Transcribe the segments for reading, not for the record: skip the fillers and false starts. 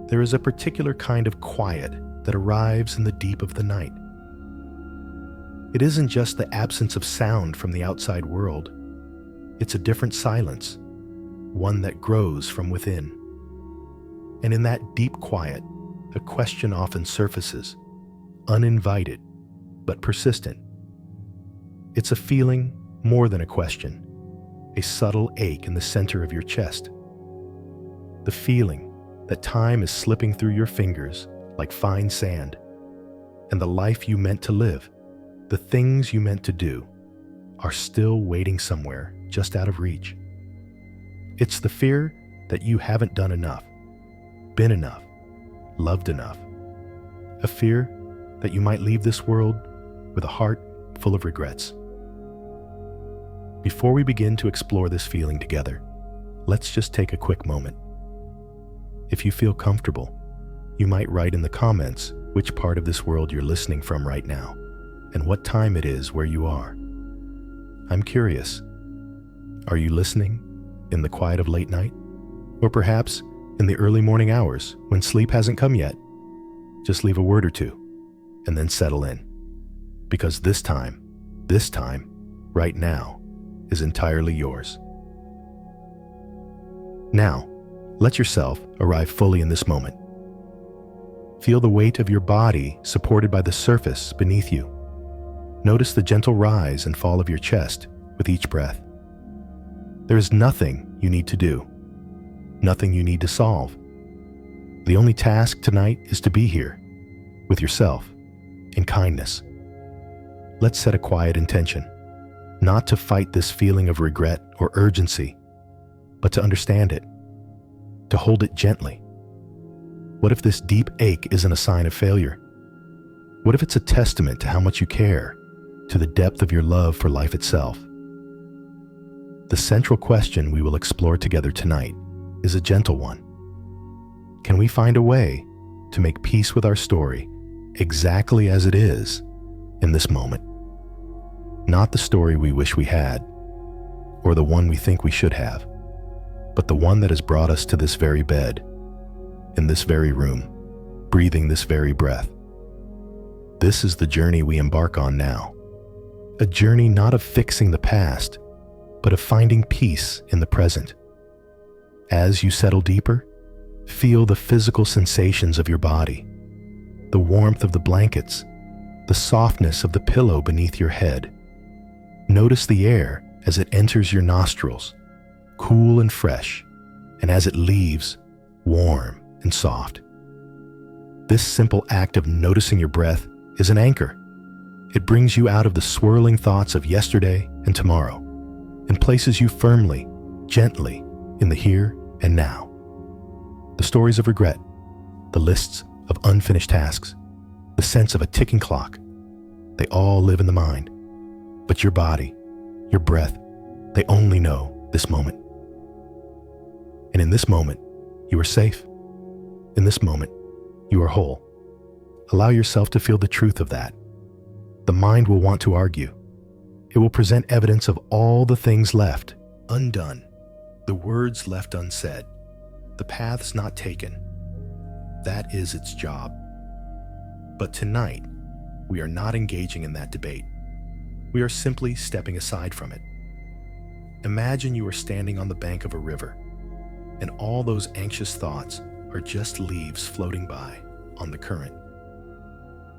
There is a particular kind of quiet that arrives in the deep of the night. It isn't just the absence of sound from the outside world. It's a different silence, one that grows from within. And in that deep quiet, a question often surfaces, uninvited, but persistent. It's a feeling more than a question, a subtle ache in the center of your chest. The feeling that time is slipping through your fingers like fine sand, and the life you meant to live, the things you meant to do, are still waiting somewhere just out of reach. It's the fear that you haven't done enough, been enough, loved enough. A fear that you might leave this world with a heart full of regrets. Before we begin to explore this feeling together, let's just take a quick moment. If you feel comfortable, you might write in the comments which part of this world you're listening from right now and what time it is where you are. I'm curious. Are you listening in the quiet of late night? Or perhaps in the early morning hours when sleep hasn't come yet? Just leave a word or two and then settle in. Because this time, right now, is entirely yours. Now, let yourself arrive fully in this moment. Feel the weight of your body supported by the surface beneath you. Notice the gentle rise and fall of your chest with each breath. There is nothing you need to do, nothing you need to solve. The only task tonight is to be here, with yourself, in kindness. Let's set a quiet intention, not to fight this feeling of regret or urgency, but to understand it, to hold it gently. What if this deep ache isn't a sign of failure? What if it's a testament to how much you care, to the depth of your love for life itself? The central question we will explore together tonight is a gentle one. Can we find a way to make peace with our story exactly as it is in this moment? Not the story we wish we had, or the one we think we should have, but the one that has brought us to this very bed, in this very room, breathing this very breath. This is the journey we embark on now. A journey not of fixing the past, but of finding peace in the present. As you settle deeper, feel the physical sensations of your body, the warmth of the blankets, the softness of the pillow beneath your head. Notice the air as it enters your nostrils, cool and fresh, and as it leaves, warm and soft. This simple act of noticing your breath is an anchor. It brings you out of the swirling thoughts of yesterday and tomorrow, and places you firmly, gently, in the here and now. The stories of regret, the lists of unfinished tasks, the sense of a ticking clock, they all live in the mind. But your body, your breath, they only know this moment. And in this moment, you are safe. In this moment, you are whole. Allow yourself to feel the truth of that. The mind will want to argue. It will present evidence of all the things left undone, the words left unsaid, the paths not taken. That is its job. But tonight, we are not engaging in that debate. We are simply stepping aside from it. Imagine you are standing on the bank of a river, and all those anxious thoughts are just leaves floating by on the current.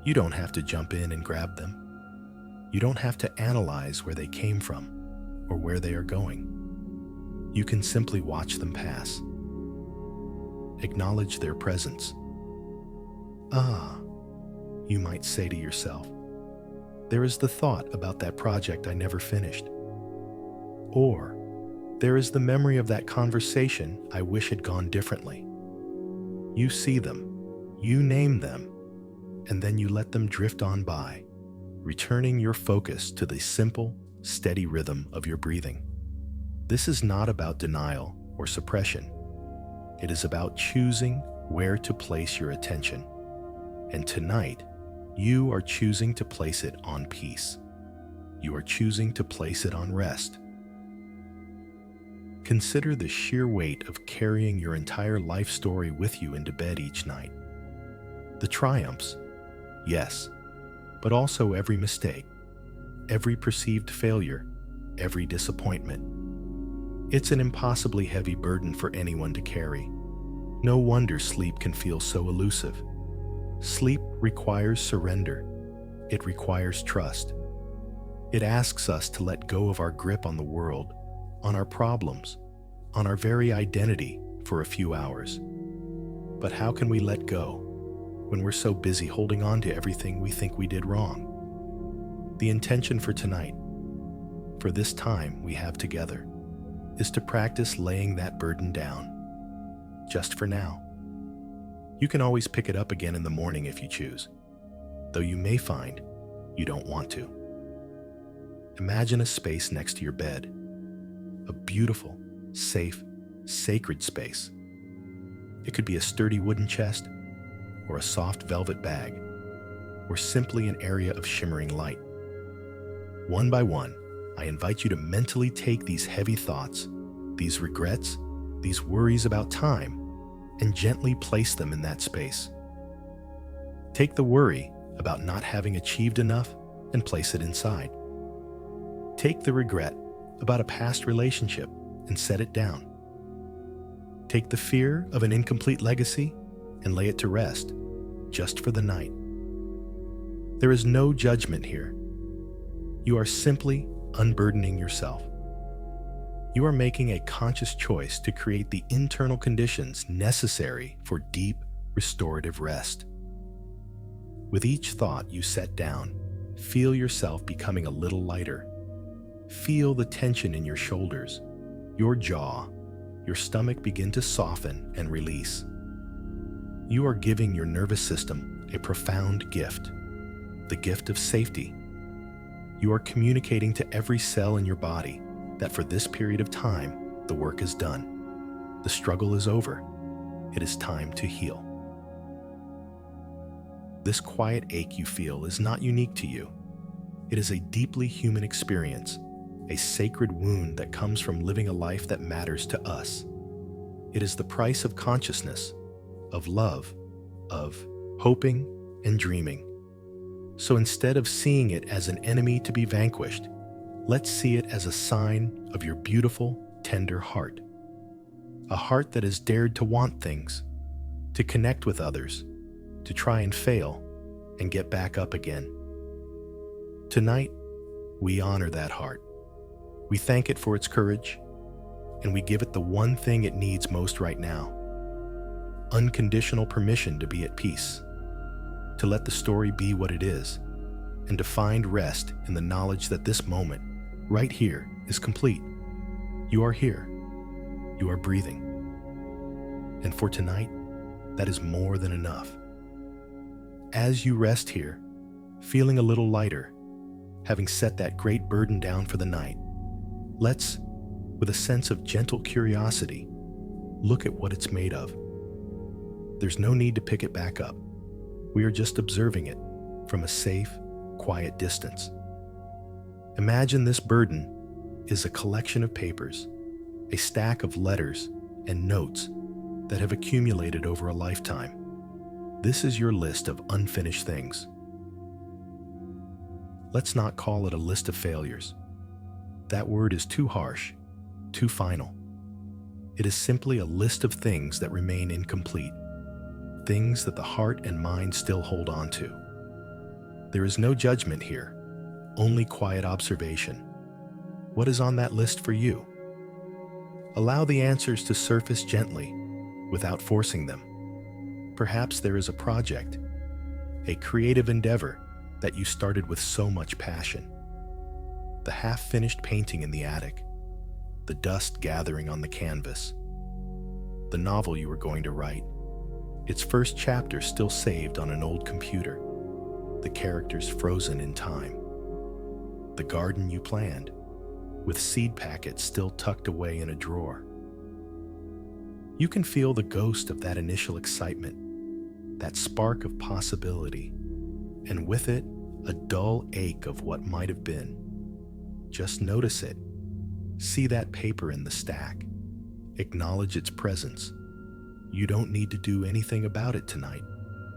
You don't have to jump in and grab them. You don't have to analyze where they came from or where they are going. You can simply watch them pass. Acknowledge their presence. Ah, you might say to yourself, there is the thought about that project I never finished. Or, there is the memory of that conversation I wish had gone differently. You see them, you name them, and then you let them drift on by, returning your focus to the simple, steady rhythm of your breathing. This is not about denial or suppression. It is about choosing where to place your attention. And tonight, you are choosing to place it on peace. You are choosing to place it on rest. Consider the sheer weight of carrying your entire life story with you into bed each night. The triumphs, yes, but also every mistake, every perceived failure, every disappointment. It's an impossibly heavy burden for anyone to carry. No wonder sleep can feel so elusive. Sleep requires surrender. It requires trust. It asks us to let go of our grip on the world, on our problems, on our very identity for a few hours. But how can we let go when we're so busy holding on to everything we think we did wrong? The intention for tonight, for this time we have together, is to practice laying that burden down, just for now. You can always pick it up again in the morning if you choose, though you may find you don't want to. Imagine a space next to your bed, a beautiful, safe, sacred space. It could be a sturdy wooden chest, or a soft velvet bag, or simply an area of shimmering light. One by one, I invite you to mentally take these heavy thoughts, these regrets, these worries about time, and gently place them in that space. Take the worry about not having achieved enough and place it inside. Take the regret about a past relationship and set it down. Take the fear of an incomplete legacy and lay it to rest, just for the night. There is no judgment here. You are simply unburdening yourself. You are making a conscious choice to create the internal conditions necessary for deep, restorative rest. With each thought you set down, feel yourself becoming a little lighter. Feel the tension in your shoulders, your jaw, your stomach begin to soften and release. You are giving your nervous system a profound gift, the gift of safety. You are communicating to every cell in your body that for this period of time, the work is done. The struggle is over. It is time to heal. This quiet ache you feel is not unique to you. It is a deeply human experience, a sacred wound that comes from living a life that matters to us. It is the price of consciousness, of love, of hoping and dreaming. So instead of seeing it as an enemy to be vanquished, let's see it as a sign of your beautiful, tender heart. A heart that has dared to want things, to connect with others, to try and fail, and get back up again. Tonight, we honor that heart. We thank it for its courage, and we give it the one thing it needs most right now: unconditional permission to be at peace, to let the story be what it is, and to find rest in the knowledge that this moment, right here, is complete. You are here. You are breathing. And for tonight, that is more than enough. As you rest here, feeling a little lighter, having set that great burden down for the night, let's, with a sense of gentle curiosity, look at what it's made of. There's no need to pick it back up. We are just observing it from a safe, quiet distance. Imagine this burden is a collection of papers, a stack of letters and notes that have accumulated over a lifetime. This is your list of unfinished things. Let's not call it a list of failures. That word is too harsh, too final. It is simply a list of things that remain incomplete, things that the heart and mind still hold on to. There is no judgment here, only quiet observation. What is on that list for you? Allow the answers to surface gently, without forcing them. Perhaps there is a project, a creative endeavor that you started with so much passion. The half-finished painting in the attic, the dust gathering on the canvas, the novel you were going to write, its first chapter still saved on an old computer, the characters frozen in time, the garden you planned, with seed packets still tucked away in a drawer. You can feel the ghost of that initial excitement, that spark of possibility, and with it, a dull ache of what might have been. Just notice it. See that paper in the stack, Acknowledge its presence. You don't need to do anything about it tonight.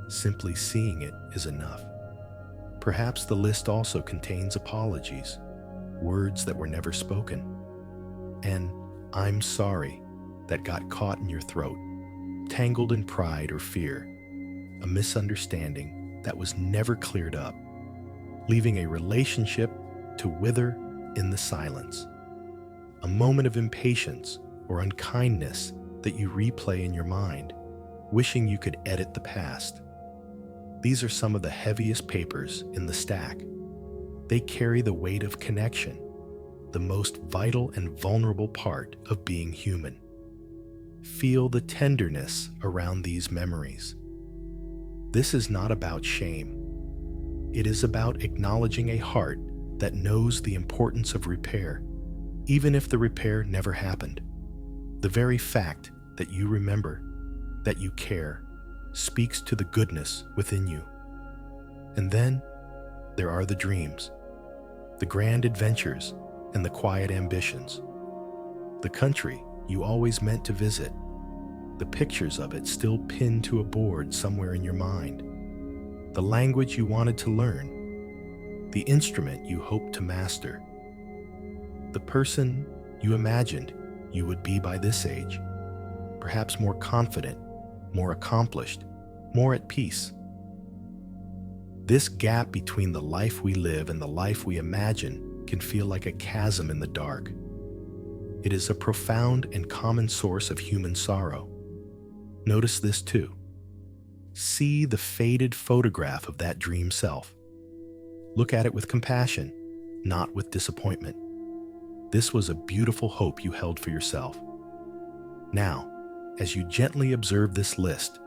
Simply seeing it is enough. Perhaps the list also contains apologies, words that were never spoken, and "I'm sorry" that got caught in your throat, tangled in pride or fear, a misunderstanding that was never cleared up, leaving a relationship to wither in the silence, a moment of impatience or unkindness that you replay in your mind, wishing you could edit the past. These are some of the heaviest papers in the stack. They carry the weight of connection, the most vital and vulnerable part of being human. Feel the tenderness around these memories. This is not about shame. It is about acknowledging a heart that knows the importance of repair, even if the repair never happened. The very fact that you remember, that you care, speaks to the goodness within you. And then there are the dreams, the grand adventures, and the quiet ambitions. The country you always meant to visit, the pictures of it still pinned to a board somewhere in your mind. The language you wanted to learn, the instrument you hoped to master. The person you imagined you would be by this age, perhaps more confident, more accomplished, more at peace. This gap between the life we live and the life we imagine can feel like a chasm in the dark. It is a profound and common source of human sorrow. Notice this too. See the faded photograph of that dream self. Look at it with compassion, not with disappointment. This was a beautiful hope you held for yourself. Now, as you gently observe this list,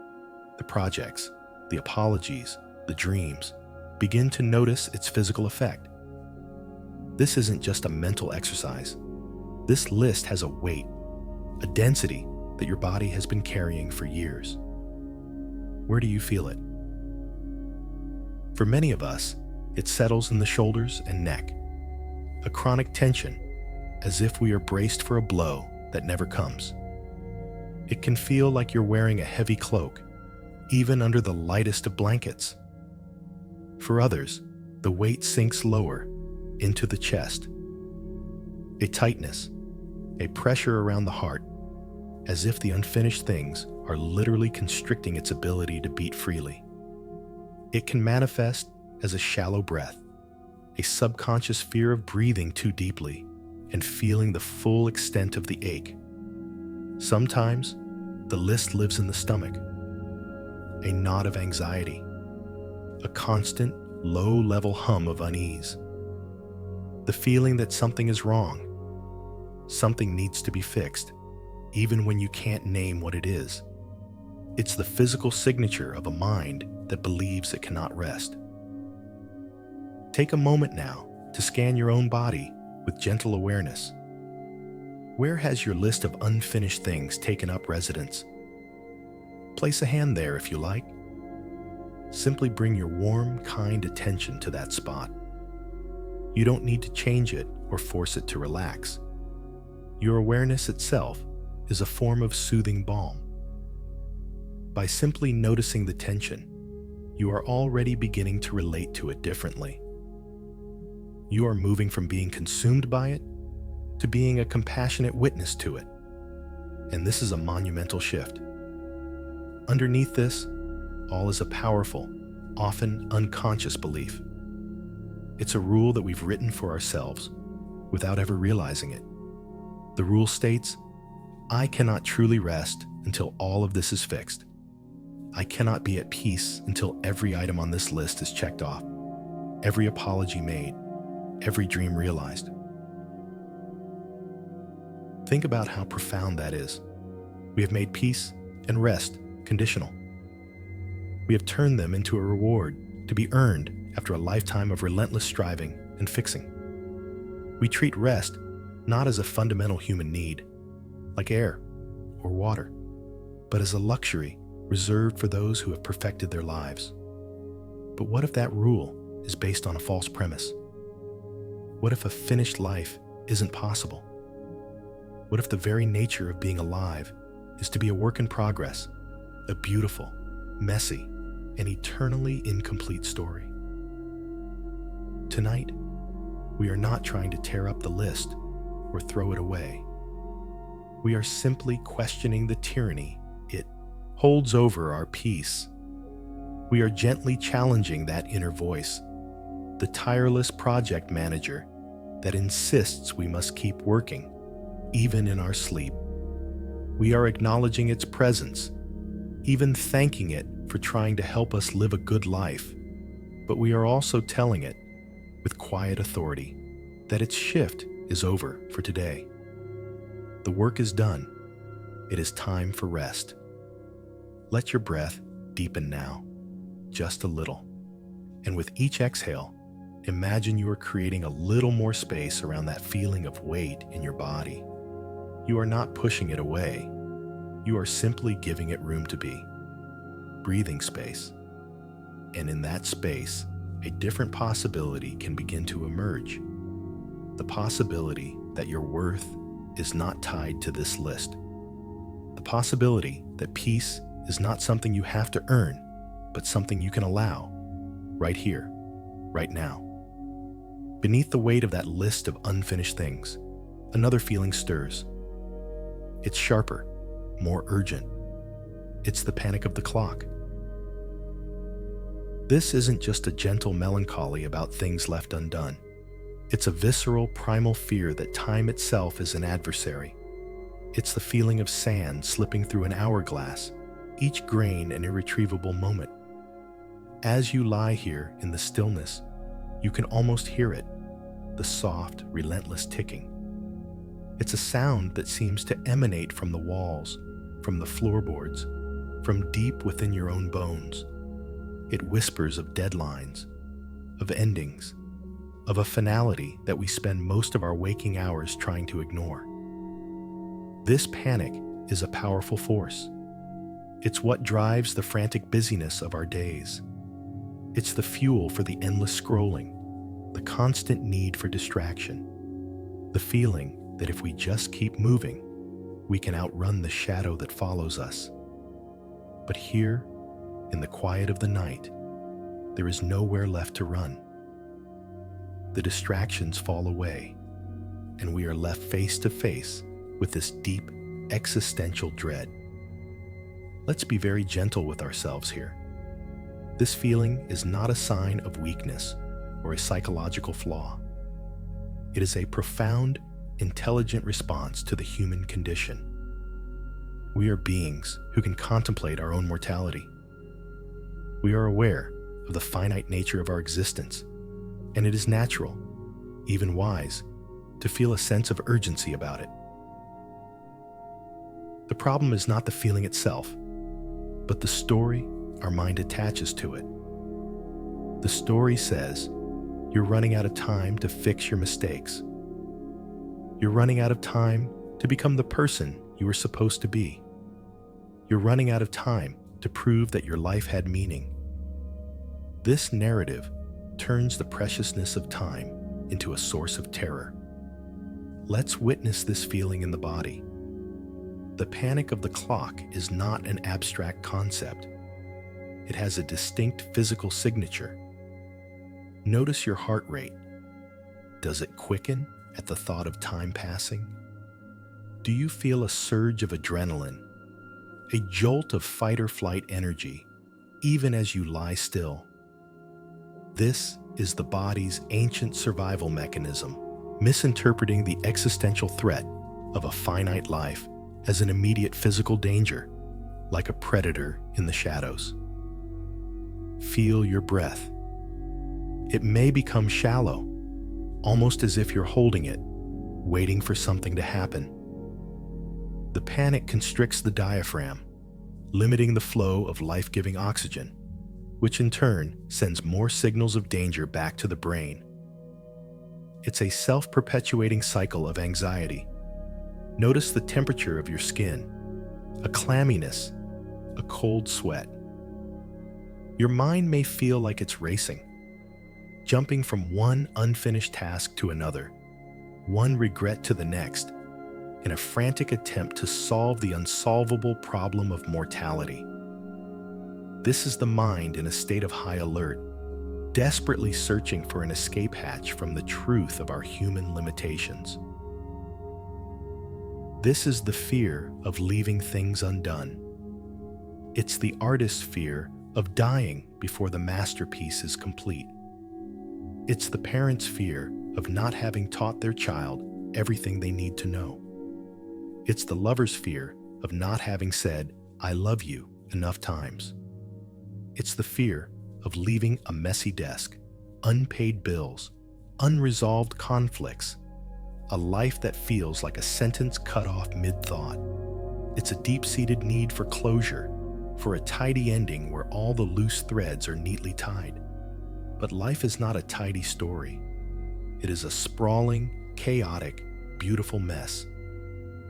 the projects, the apologies, the dreams, begin to notice its physical effect. This isn't just a mental exercise. This list has a weight, a density that your body has been carrying for years. Where do you feel it? For many of us, it settles in the shoulders and neck, a chronic tension, as if we are braced for a blow that never comes. It can feel like you're wearing a heavy cloak, even under the lightest of blankets. For others, the weight sinks lower, into the chest. A tightness, a pressure around the heart, as if the unfinished things are literally constricting its ability to beat freely. It can manifest as a shallow breath, a subconscious fear of breathing too deeply and feeling the full extent of the ache. Sometimes, the list lives in the stomach, a knot of anxiety, a constant, low-level hum of unease, the feeling that something is wrong, something needs to be fixed, even when you can't name what it is. It's the physical signature of a mind that believes it cannot rest. Take a moment now to scan your own body with gentle awareness. Where has your list of unfinished things taken up residence? Place a hand there if you like. Simply bring your warm, kind attention to that spot. You don't need to change it or force it to relax. Your awareness itself is a form of soothing balm. By simply noticing the tension, you are already beginning to relate to it differently. You are moving from being consumed by it to being a compassionate witness to it. And this is a monumental shift. Underneath this, all is a powerful, often unconscious belief. It's a rule that we've written for ourselves without ever realizing it. The rule states, I cannot truly rest until all of this is fixed. I cannot be at peace until every item on this list is checked off, every apology made, every dream realized. Think about how profound that is. We have made peace and rest conditional. We have turned them into a reward to be earned after a lifetime of relentless striving and fixing. We treat rest not as a fundamental human need, like air or water, but as a luxury reserved for those who have perfected their lives. But what if that rule is based on a false premise? What if a finished life isn't possible? What if the very nature of being alive is to be a work in progress, a beautiful, messy, and eternally incomplete story? Tonight, we are not trying to tear up the list or throw it away. We are simply questioning the tyranny it holds over our peace. We are gently challenging that inner voice, the tireless project manager that insists we must keep working, even in our sleep. We are acknowledging its presence, even thanking it for trying to help us live a good life. But we are also telling it, with quiet authority, that its shift is over for today. The work is done. It is time for rest. Let your breath deepen now, just a little. And with each exhale, imagine you are creating a little more space around that feeling of weight in your body. You are not pushing it away. You are simply giving it room to be. Breathing space. And in that space, a different possibility can begin to emerge. The possibility that your worth is not tied to this list. The possibility that peace is not something you have to earn, but something you can allow, right here, right now. Beneath the weight of that list of unfinished things, another feeling stirs. It's sharper, more urgent. It's the panic of the clock. This isn't just a gentle melancholy about things left undone. It's a visceral, primal fear that time itself is an adversary. It's the feeling of sand slipping through an hourglass, each grain an irretrievable moment. As you lie here in the stillness, you can almost hear it, the soft, relentless ticking. It's a sound that seems to emanate from the walls, from the floorboards, from deep within your own bones. It whispers of deadlines, of endings, of a finality that we spend most of our waking hours trying to ignore. This panic is a powerful force. It's what drives the frantic busyness of our days. It's the fuel for the endless scrolling, the constant need for distraction, the feeling that if we just keep moving, we can outrun the shadow that follows us. But here, in the quiet of the night, there is nowhere left to run. The distractions fall away, and we are left face to face with this deep, existential dread. Let's be very gentle with ourselves here. This feeling is not a sign of weakness or a psychological flaw. It is a profound, intelligent response to the human condition. We are beings who can contemplate our own mortality. We are aware of the finite nature of our existence, and it is natural, even wise, to feel a sense of urgency about it. The problem is not the feeling itself, but the story our mind attaches to it. The story says, you're running out of time to fix your mistakes. You're running out of time to become the person you were supposed to be. You're running out of time to prove that your life had meaning. This narrative turns the preciousness of time into a source of terror. Let's witness this feeling in the body. The panic of the clock is not an abstract concept. It has a distinct physical signature. Notice your heart rate. Does it quicken at the thought of time passing? Do you feel a surge of adrenaline, a jolt of fight or flight energy, even as you lie still? This is the body's ancient survival mechanism, misinterpreting the existential threat of a finite life as an immediate physical danger, like a predator in the shadows. Feel your breath. It may become shallow, almost as if you're holding it, waiting for something to happen. The panic constricts the diaphragm, limiting the flow of life-giving oxygen, which in turn sends more signals of danger back to the brain. It's a self-perpetuating cycle of anxiety. Notice the temperature of your skin, a clamminess, a cold sweat. Your mind may feel like it's racing, jumping from one unfinished task to another, one regret to the next, in a frantic attempt to solve the unsolvable problem of mortality. This is the mind in a state of high alert, desperately searching for an escape hatch from the truth of our human limitations. This is the fear of leaving things undone. It's the artist's fear of dying before the masterpiece is complete. It's the parent's fear of not having taught their child everything they need to know. It's the lover's fear of not having said, "I love you," enough times. It's the fear of leaving a messy desk, unpaid bills, unresolved conflicts, a life that feels like a sentence cut off mid-thought. It's a deep-seated need for closure, for a tidy ending where all the loose threads are neatly tied. But life is not a tidy story. It is a sprawling, chaotic, beautiful mess.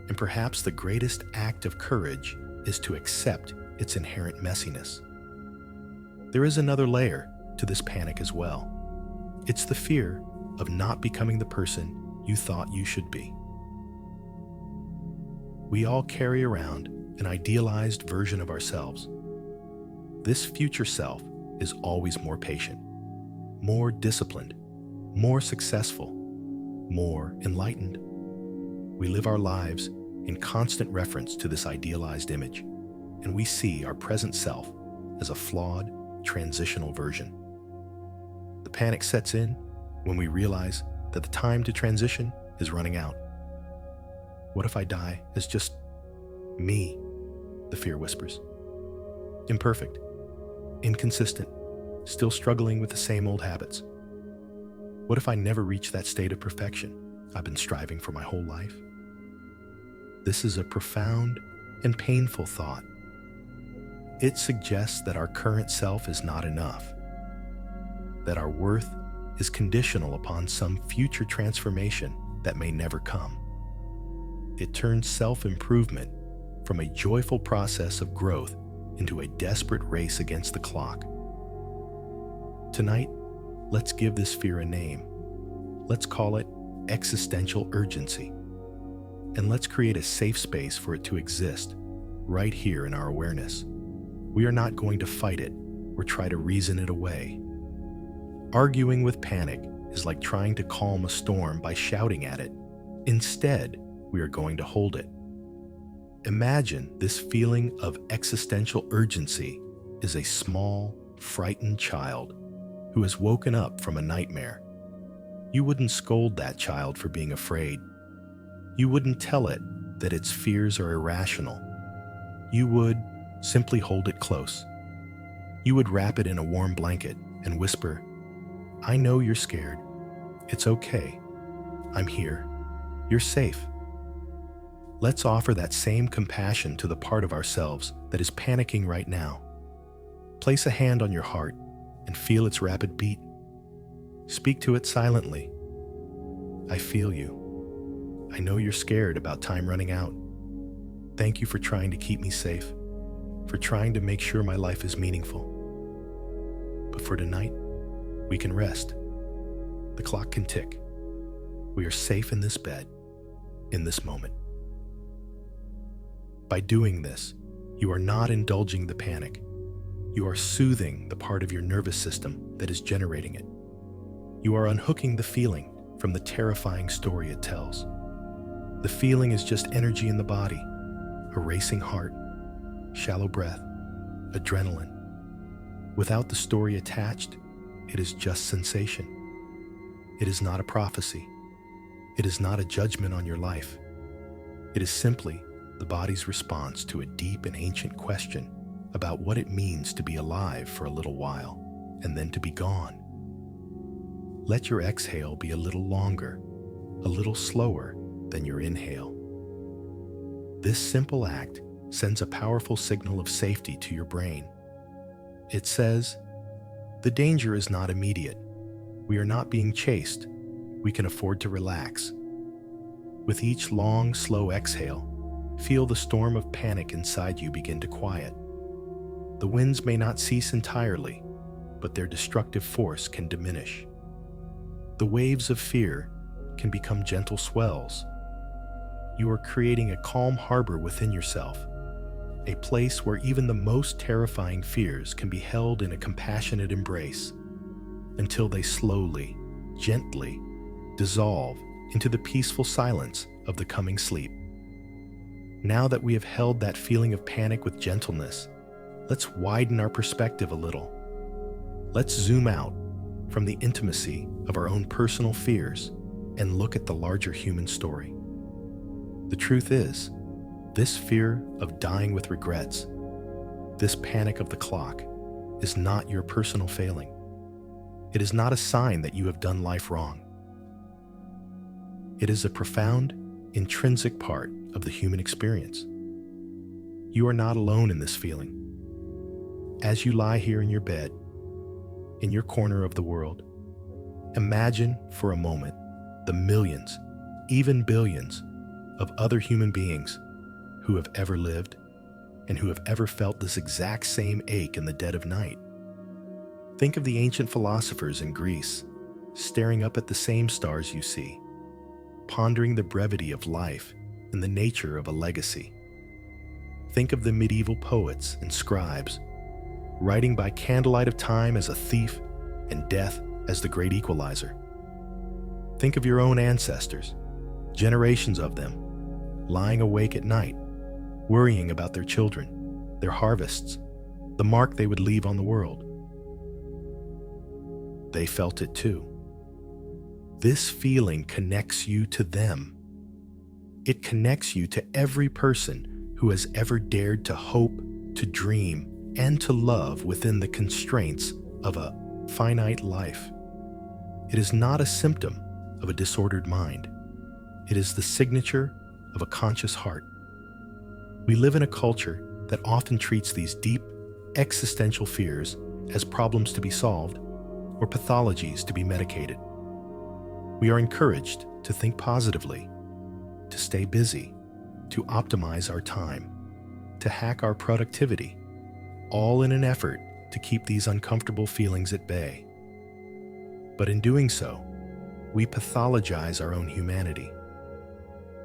And perhaps the greatest act of courage is to accept its inherent messiness. There is another layer to this panic as well. It's the fear of not becoming the person you thought you should be. We all carry around an idealized version of ourselves. This future self is always more patient, more disciplined, more successful, more enlightened. We live our lives in constant reference to this idealized image, and we see our present self as a flawed, transitional version. The panic sets in when we realize that the time to transition is running out. What if I die as just me? The fear whispers. Imperfect, inconsistent, still struggling with the same old habits. What if I never reach that state of perfection I've been striving for my whole life? This is a profound and painful thought. It suggests that our current self is not enough, that our worth is conditional upon some future transformation that may never come. It turns self-improvement from a joyful process of growth into a desperate race against the clock. Tonight, let's give this fear a name. Let's call it existential urgency. And let's create a safe space for it to exist right here in our awareness. We are not going to fight it or try to reason it away. Arguing with panic is like trying to calm a storm by shouting at it. Instead, we are going to hold it. Imagine this feeling of existential urgency is a small, frightened child who has woken up from a nightmare. You wouldn't scold that child for being afraid. You wouldn't tell it that its fears are irrational. You would simply hold it close. You would wrap it in a warm blanket and whisper, "I know you're scared. It's okay. I'm here. You're safe." Let's offer that same compassion to the part of ourselves that is panicking right now. Place a hand on your heart and feel its rapid beat. Speak to it silently. "I feel you. I know you're scared about time running out. Thank you for trying to keep me safe, for trying to make sure my life is meaningful. But for tonight, we can rest. The clock can tick. We are safe in this bed, in this moment." By doing this, you are not indulging the panic. You are soothing the part of your nervous system that is generating it. You are unhooking the feeling from the terrifying story it tells. The feeling is just energy in the body, a racing heart, shallow breath, adrenaline. Without the story attached, it is just sensation. It is not a prophecy. It is not a judgment on your life. It is simply the body's response to a deep and ancient question about what it means to be alive for a little while and then to be gone. Let your exhale be a little longer, a little slower than your inhale. This simple act sends a powerful signal of safety to your brain. It says, "The danger is not immediate. We are not being chased. We can afford to relax." With each long, slow exhale, feel the storm of panic inside you begin to quiet. The winds may not cease entirely, but their destructive force can diminish. The waves of fear can become gentle swells. You are creating a calm harbor within yourself, a place where even the most terrifying fears can be held in a compassionate embrace until they slowly, gently dissolve into the peaceful silence of the coming sleep. Now that we have held that feeling of panic with gentleness, let's widen our perspective a little. Let's zoom out from the intimacy of our own personal fears and look at the larger human story. The truth is, this fear of dying with regrets, this panic of the clock, is not your personal failing. It is not a sign that you have done life wrong. It is a profound, intrinsic part of the human experience. You are not alone in this feeling. As you lie here in your bed, in your corner of the world, imagine for a moment the millions, even billions, of other human beings who have ever lived and who have ever felt this exact same ache in the dead of night. Think of the ancient philosophers in Greece, staring up at the same stars you see, pondering the brevity of life and the nature of a legacy. Think of the medieval poets and scribes, writing by candlelight of time as a thief and death as the great equalizer. Think of your own ancestors, generations of them, lying awake at night, worrying about their children, their harvests, the mark they would leave on the world. They felt it too. This feeling connects you to them. It connects you to every person who has ever dared to hope, to dream, and to love within the constraints of a finite life. It is not a symptom of a disordered mind. It is the signature of a conscious heart. We live in a culture that often treats these deep, existential fears as problems to be solved or pathologies to be medicated. We are encouraged to think positively, to stay busy, to optimize our time, to hack our productivity, all in an effort to keep these uncomfortable feelings at bay. But in doing so, we pathologize our own humanity.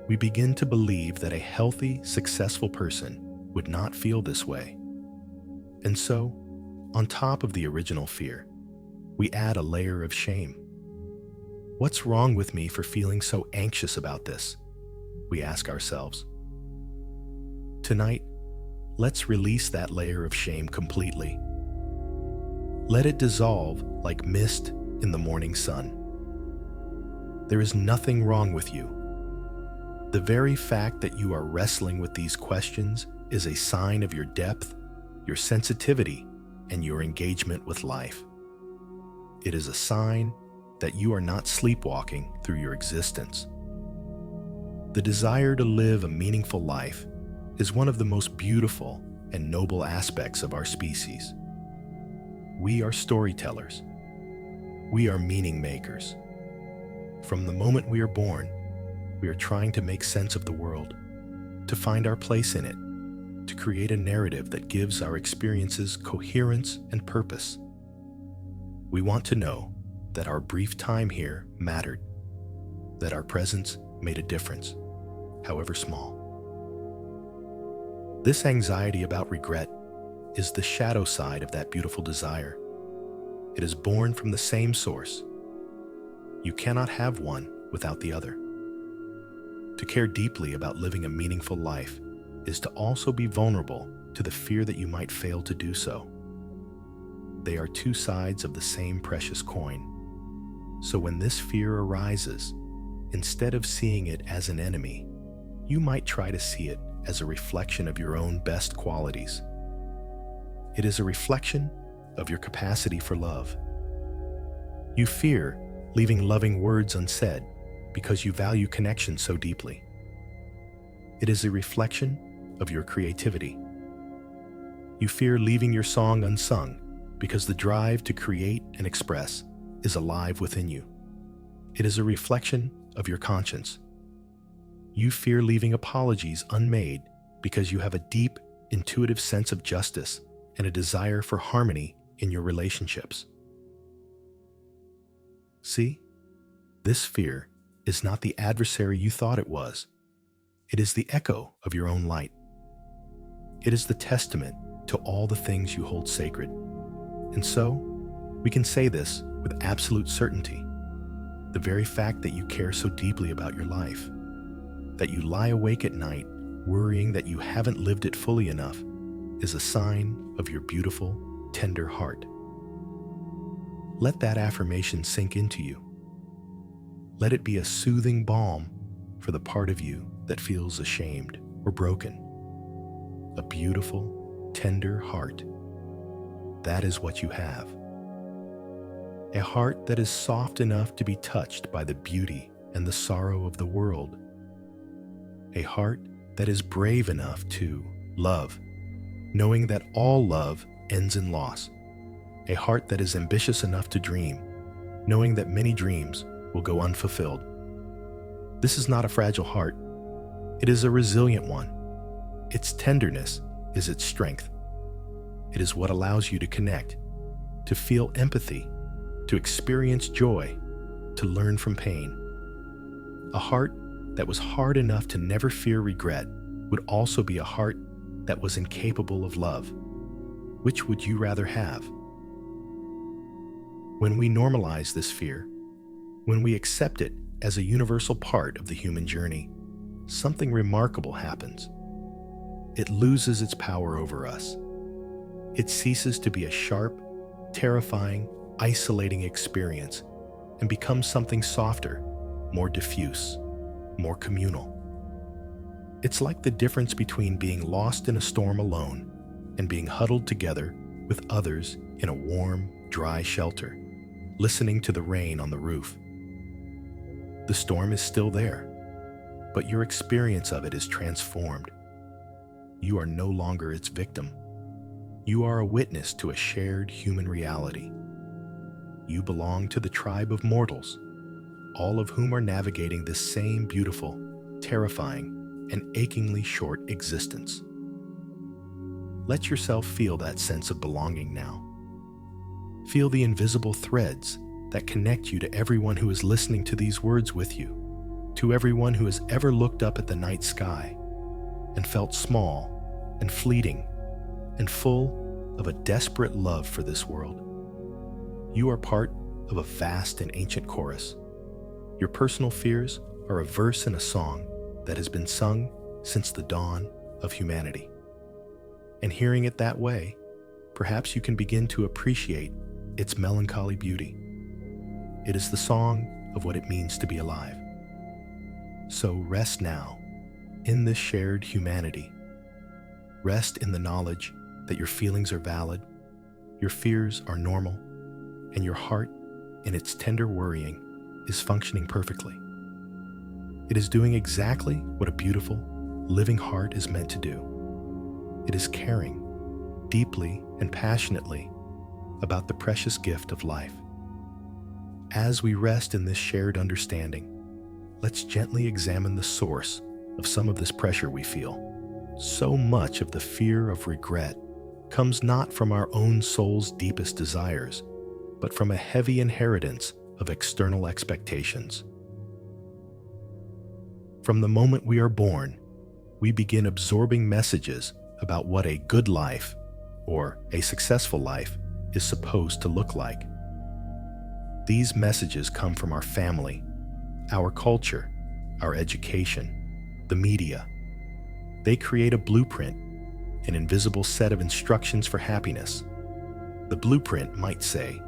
We begin to believe that a healthy, successful person would not feel this way. And so, on top of the original fear, we add a layer of shame. What's wrong with me for feeling so anxious about this? We ask ourselves. Tonight, let's release that layer of shame completely. Let it dissolve like mist in the morning sun. There is nothing wrong with you. The very fact that you are wrestling with these questions is a sign of your depth, your sensitivity, and your engagement with life. It is a sign that you are not sleepwalking through your existence. The desire to live a meaningful life is one of the most beautiful and noble aspects of our species. We are storytellers. We are meaning makers. From the moment we are born, we are trying to make sense of the world, to find our place in it, to create a narrative that gives our experiences coherence and purpose. We want to know that our brief time here mattered, that our presence made a difference, however small. This anxiety about regret is the shadow side of that beautiful desire. It is born from the same source. You cannot have one without the other. To care deeply about living a meaningful life is to also be vulnerable to the fear that you might fail to do so. They are two sides of the same precious coin. So when this fear arises, instead of seeing it as an enemy, you might try to see it as a reflection of your own best qualities. It is a reflection of your capacity for love. You fear leaving loving words unsaid because you value connection so deeply. It is a reflection of your creativity. You fear leaving your song unsung because the drive to create and express is alive within you. It is a reflection of your conscience. You fear leaving apologies unmade because you have a deep, intuitive sense of justice and a desire for harmony in your relationships. See, this fear is not the adversary you thought it was. It is the echo of your own light. It is the testament to all the things you hold sacred. And so, we can say this with absolute certainty. The very fact that you care so deeply about your life, that you lie awake at night worrying that you haven't lived it fully enough, is a sign of your beautiful, tender heart. Let that affirmation sink into you. Let it be a soothing balm for the part of you that feels ashamed or broken. A beautiful, tender heart. That is what you have. A heart that is soft enough to be touched by the beauty and the sorrow of the world. A heart that is brave enough to love, knowing that all love ends in loss. A heart that is ambitious enough to dream, knowing that many dreams will go unfulfilled. This is not a fragile heart. It is a resilient one. Its tenderness is its strength. It is what allows you to connect, to feel empathy, to experience joy, to learn from pain. A heart that was hard enough to never fear regret would also be a heart that was incapable of love. Which would you rather have? When we normalize this fear, when we accept it as a universal part of the human journey, something remarkable happens. It loses its power over us. It ceases to be a sharp, terrifying, isolating experience and becomes something softer, more diffuse, more communal. It's like the difference between being lost in a storm alone and being huddled together with others in a warm, dry shelter, listening to the rain on the roof. The storm is still there, but your experience of it is transformed. You are no longer its victim. You are a witness to a shared human reality. You belong to the tribe of mortals, all of whom are navigating this same beautiful, terrifying, and achingly short existence. Let yourself feel that sense of belonging now. Feel the invisible threads that connect you to everyone who is listening to these words with you, to everyone who has ever looked up at the night sky and felt small and fleeting and full of a desperate love for this world. You are part of a vast and ancient chorus. Your personal fears are a verse in a song that has been sung since the dawn of humanity. And hearing it that way, perhaps you can begin to appreciate its melancholy beauty. It is the song of what it means to be alive. So rest now in this shared humanity. Rest in the knowledge that your feelings are valid, your fears are normal, and your heart, in its tender worrying, is functioning perfectly. It is doing exactly what a beautiful, living heart is meant to do. It is caring, deeply and passionately, about the precious gift of life. As we rest in this shared understanding, let's gently examine the source of some of this pressure we feel. So much of the fear of regret comes not from our own soul's deepest desires, but from a heavy inheritance of external expectations. From the moment we are born, we begin absorbing messages about what a good life or a successful life is supposed to look like. These messages come from our family, our culture, our education, the media. They create a blueprint, an invisible set of instructions for happiness. The blueprint might say,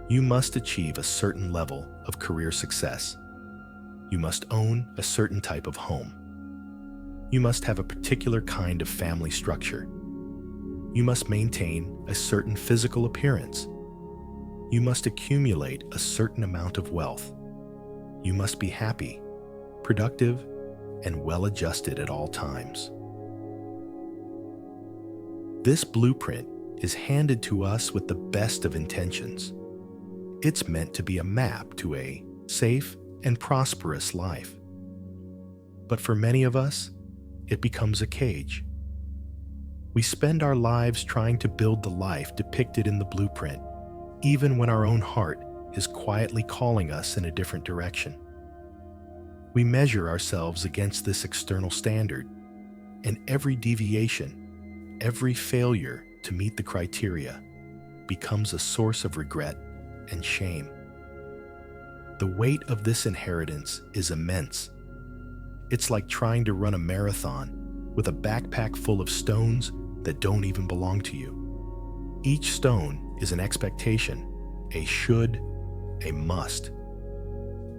you must achieve a certain level of career success. You must own a certain type of home. You must have a particular kind of family structure. You must maintain a certain physical appearance. You must accumulate a certain amount of wealth. You must be happy, productive, and well-adjusted at all times. This blueprint is handed to us with the best of intentions. It's meant to be a map to a safe and prosperous life. But for many of us, it becomes a cage. We spend our lives trying to build the life depicted in the blueprint, even when our own heart is quietly calling us in a different direction. We measure ourselves against this external standard, and every deviation, every failure to meet the criteria becomes a source of regret and shame. The weight of this inheritance is immense. It's like trying to run a marathon with a backpack full of stones that don't even belong to you. Each stone is an expectation, a should, a must.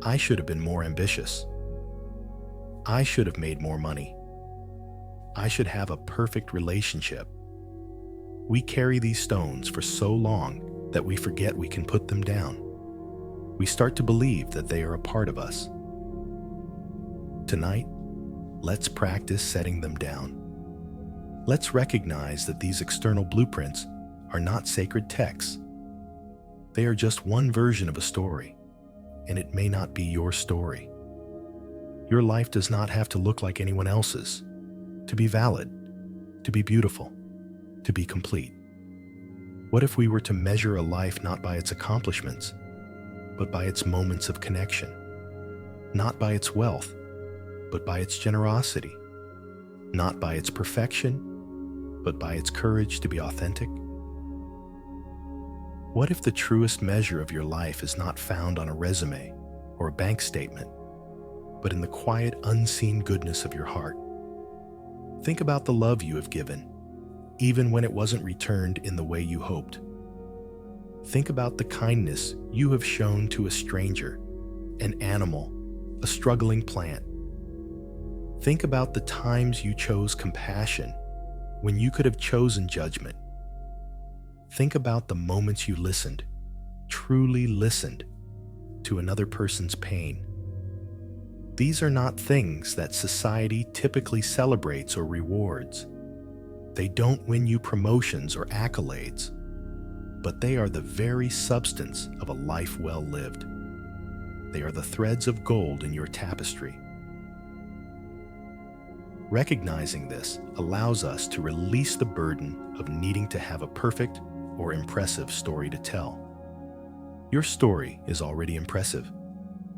I should have been more ambitious. I should have made more money. I should have a perfect relationship. We carry these stones for so long that we forget we can put them down. We start to believe that they are a part of us. Tonight, let's practice setting them down. Let's recognize that these external blueprints are not sacred texts. They are just one version of a story, and it may not be your story. Your life does not have to look like anyone else's, to be valid, to be beautiful, to be complete. What if we were to measure a life not by its accomplishments, but by its moments of connection? Not by its wealth, but by its generosity. Not by its perfection, but by its courage to be authentic. What if the truest measure of your life is not found on a resume or a bank statement, but in the quiet, unseen goodness of your heart? Think about the love you have given, even when it wasn't returned in the way you hoped. Think about the kindness you have shown to a stranger, an animal, a struggling plant. Think about the times you chose compassion when you could have chosen judgment. Think about the moments you listened, truly listened, to another person's pain. These are not things that society typically celebrates or rewards. They don't win you promotions or accolades, but they are the very substance of a life well lived. They are the threads of gold in your tapestry. Recognizing this allows us to release the burden of needing to have a perfect or impressive story to tell. Your story is already impressive,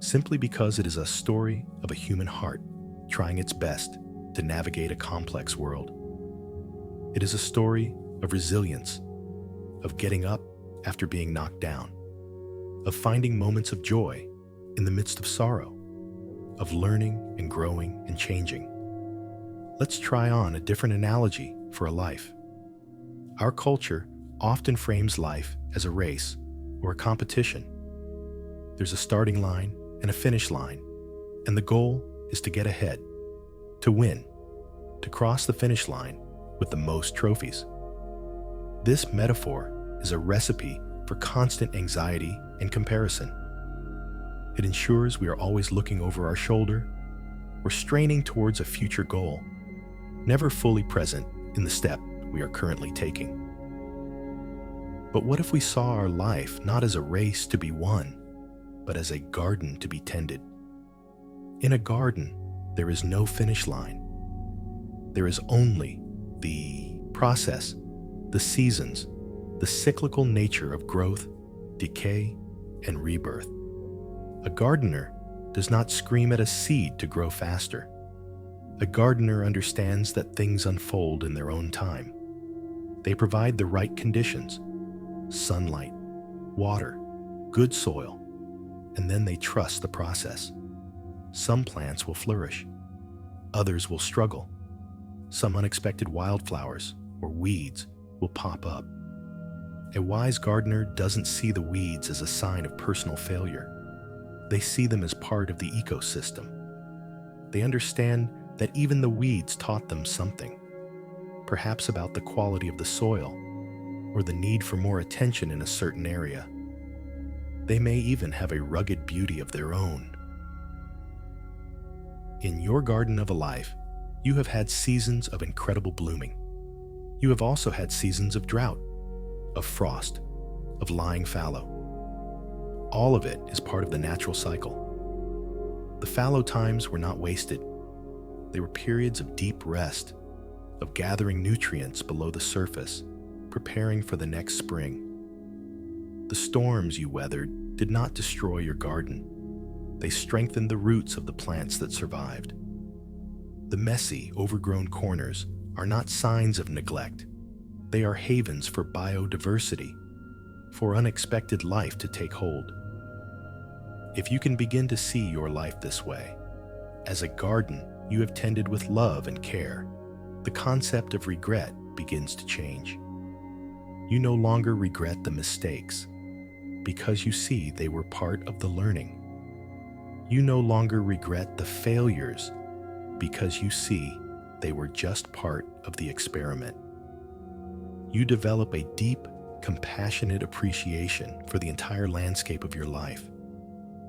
simply because it is a story of a human heart trying its best to navigate a complex world. It is a story of resilience, of getting up after being knocked down, of finding moments of joy in the midst of sorrow, of learning and growing and changing. Let's try on a different analogy for a life. Our culture often frames life as a race or a competition. There's a starting line and a finish line, and the goal is to get ahead, to win, to cross the finish line with the most trophies. This metaphor is a recipe for constant anxiety and comparison. It ensures we are always looking over our shoulder or straining towards a future goal, never fully present in the step we are currently taking. But what if we saw our life not as a race to be won, but as a garden to be tended? In a garden, there is no finish line. There is only the process, the seasons, the cyclical nature of growth, decay, and rebirth. A gardener does not scream at a seed to grow faster. A gardener understands that things unfold in their own time. They provide the right conditions: sunlight, water, good soil, and then they trust the process. Some plants will flourish. Others will struggle. Some unexpected wildflowers or weeds will pop up. A wise gardener doesn't see the weeds as a sign of personal failure. They see them as part of the ecosystem. They understand that even the weeds taught them something, perhaps about the quality of the soil or the need for more attention in a certain area. They may even have a rugged beauty of their own. In your garden of a life, you have had seasons of incredible blooming. You have also had seasons of drought, of frost, of lying fallow. All of it is part of the natural cycle. The fallow times were not wasted. They were periods of deep rest, of gathering nutrients below the surface, preparing for the next spring. The storms you weathered did not destroy your garden. They strengthen the roots of the plants that survived. The messy, overgrown corners are not signs of neglect. They are havens for biodiversity, for unexpected life to take hold. If you can begin to see your life this way, as a garden you have tended with love and care, the concept of regret begins to change. You no longer regret the mistakes because you see they were part of the learning. You no longer regret the failures because you see they were just part of the experiment. You develop a deep, compassionate appreciation for the entire landscape of your life,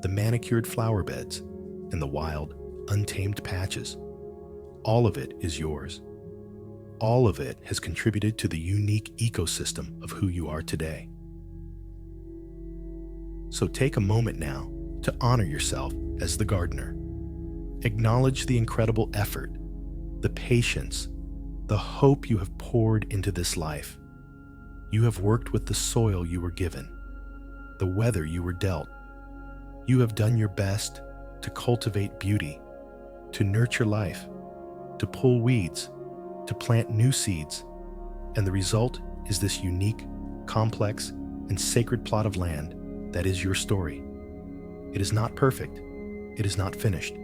the manicured flower beds and the wild, untamed patches. All of it is yours. All of it has contributed to the unique ecosystem of who you are today. So take a moment now to honor yourself as the gardener. Acknowledge the incredible effort, the patience, the hope you have poured into this life. You have worked with the soil you were given, the weather you were dealt. You have done your best to cultivate beauty, to nurture life, to pull weeds, to plant new seeds, and the result is this unique, complex, and sacred plot of land that is your story. It is not perfect, it is not finished,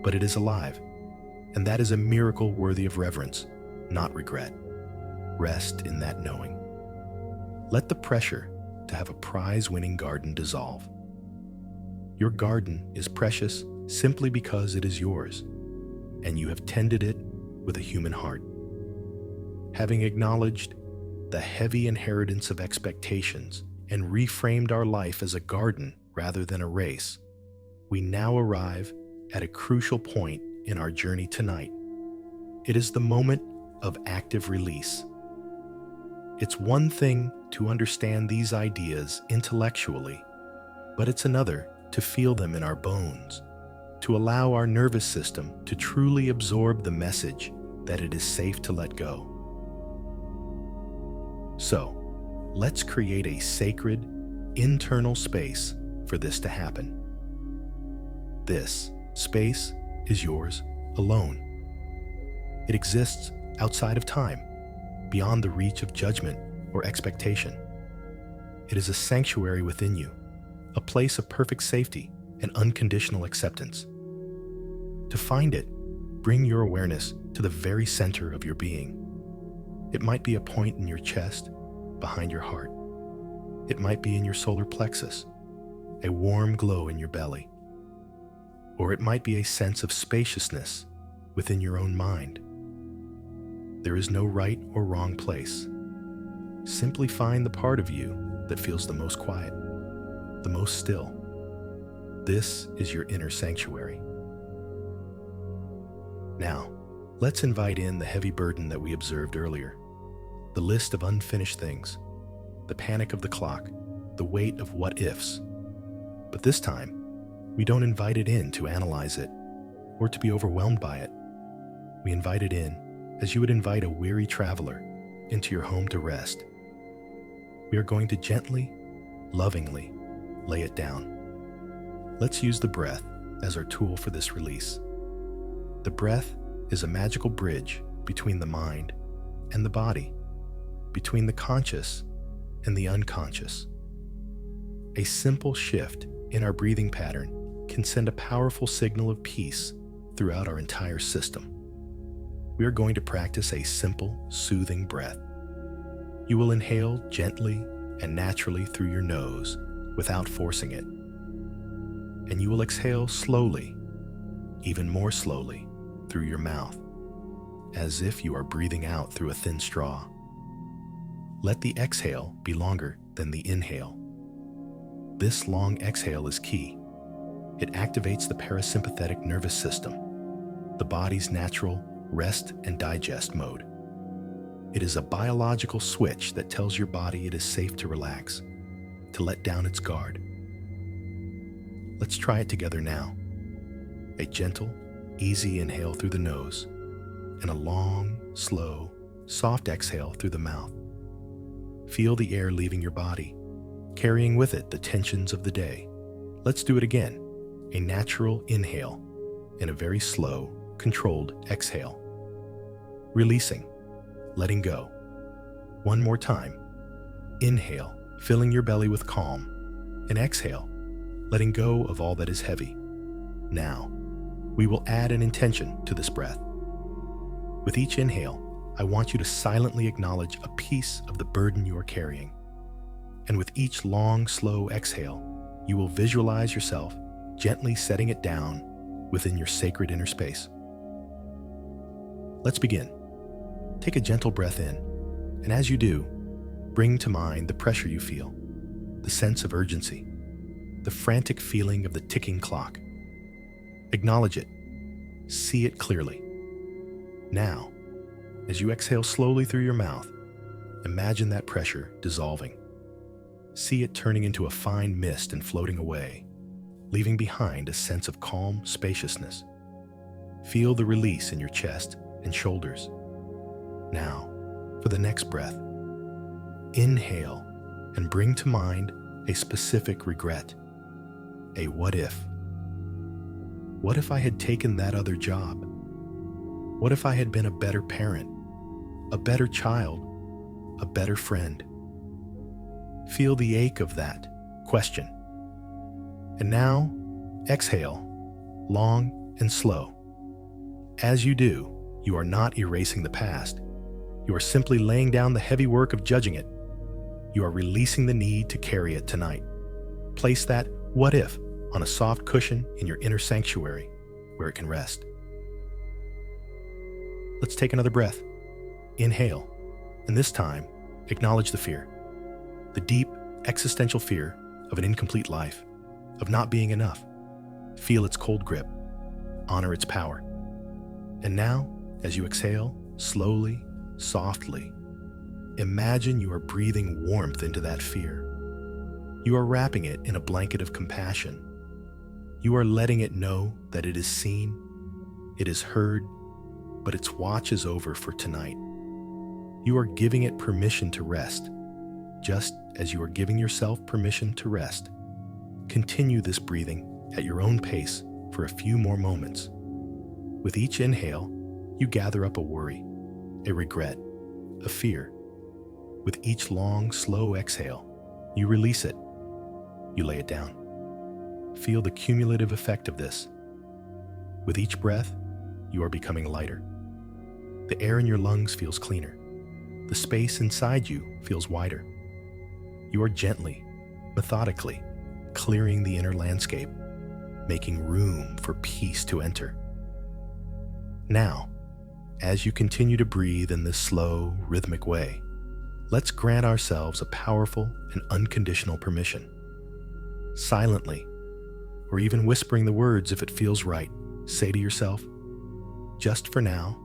but it is alive, and that is a miracle worthy of reverence, not regret. Rest in that knowing. Let the pressure to have a prize-winning garden dissolve. Your garden is precious simply because it is yours, and you have tended it with a human heart. Having acknowledged the heavy inheritance of expectations and reframed our life as a garden rather than a race, we now arrive at a crucial point in our journey tonight. It is the moment of active release. It's one thing to understand these ideas intellectually, but it's another to feel them in our bones, to allow our nervous system to truly absorb the message that it is safe to let go. So, let's create a sacred, internal space for this to happen. This space is yours alone. It exists outside of time, beyond the reach of judgment or expectation. It is a sanctuary within you, a place of perfect safety and unconditional acceptance. To find it, bring your awareness to the very center of your being. It might be a point in your chest, behind your heart. It might be in your solar plexus, a warm glow in your belly. Or it might be a sense of spaciousness within your own mind. There is no right or wrong place. Simply find the part of you that feels the most quiet, the most still. This is your inner sanctuary. Now, let's invite in the heavy burden that we observed earlier, the list of unfinished things, the panic of the clock, the weight of what-ifs. But this time, we don't invite it in to analyze it or to be overwhelmed by it. We invite it in as you would invite a weary traveler into your home to rest. We are going to gently, lovingly lay it down. Let's use the breath as our tool for this release. The breath is a magical bridge between the mind and the body, between the conscious and the unconscious. A simple shift in our breathing pattern can send a powerful signal of peace throughout our entire system. We are going to practice a simple, soothing breath. You will inhale gently and naturally through your nose without forcing it. And you will exhale slowly, even more slowly, through your mouth, as if you are breathing out through a thin straw. Let the exhale be longer than the inhale. This long exhale is key. It activates the parasympathetic nervous system, the body's natural rest and digest mode. It is a biological switch that tells your body it is safe to relax, to let down its guard. Let's try it together now. A gentle, easy inhale through the nose, and a long, slow, soft exhale through the mouth. Feel the air leaving your body, carrying with it the tensions of the day. Let's do it again. a natural inhale and a very slow, controlled exhale. Releasing, letting go. One more time. Inhale, filling your belly with calm, and exhale, letting go of all that is heavy. Now, we will add an intention to this breath. With each inhale, I want you to silently acknowledge a piece of the burden you are carrying. And with each long, slow exhale, you will visualize yourself gently setting it down within your sacred inner space. Let's begin. Take a gentle breath in, and as you do, bring to mind the pressure you feel, the sense of urgency, the frantic feeling of the ticking clock. Acknowledge it. See it clearly. Now, as you exhale slowly through your mouth, imagine that pressure dissolving. See it turning into a fine mist and floating away, leaving behind a sense of calm spaciousness. Feel the release in your chest and shoulders. Now, for the next breath, inhale and bring to mind a specific regret, a what if. What if I had taken that other job? What if I had been a better parent, a better child, a better friend? Feel the ache of that question. And now, exhale, long and slow. As you do, you are not erasing the past. You are simply laying down the heavy work of judging it. You are releasing the need to carry it tonight. Place that what if on a soft cushion in your inner sanctuary where it can rest. Let's take another breath. Inhale, and this time, acknowledge the fear. The deep, existential fear of an incomplete life, of not being enough. Feel its cold grip. Honor its power. And now, as you exhale, slowly, softly, imagine you are breathing warmth into that fear. You are wrapping it in a blanket of compassion. You are letting it know that it is seen, it is heard, but its watch is over for tonight. You are giving it permission to rest, just as you are giving yourself permission to rest. Continue this breathing at your own pace for a few more moments. With each inhale, you gather up a worry, a regret, a fear. With each long, slow exhale, you release it. You lay it down. Feel the cumulative effect of this. With each breath, you are becoming lighter. The air in your lungs feels cleaner. The space inside you feels wider. You are gently, methodically, clearing the inner landscape, making room for peace to enter. Now, as you continue to breathe in this slow, rhythmic way, let's grant ourselves a powerful and unconditional permission. Silently, or even whispering the words if it feels right, say to yourself, just for now,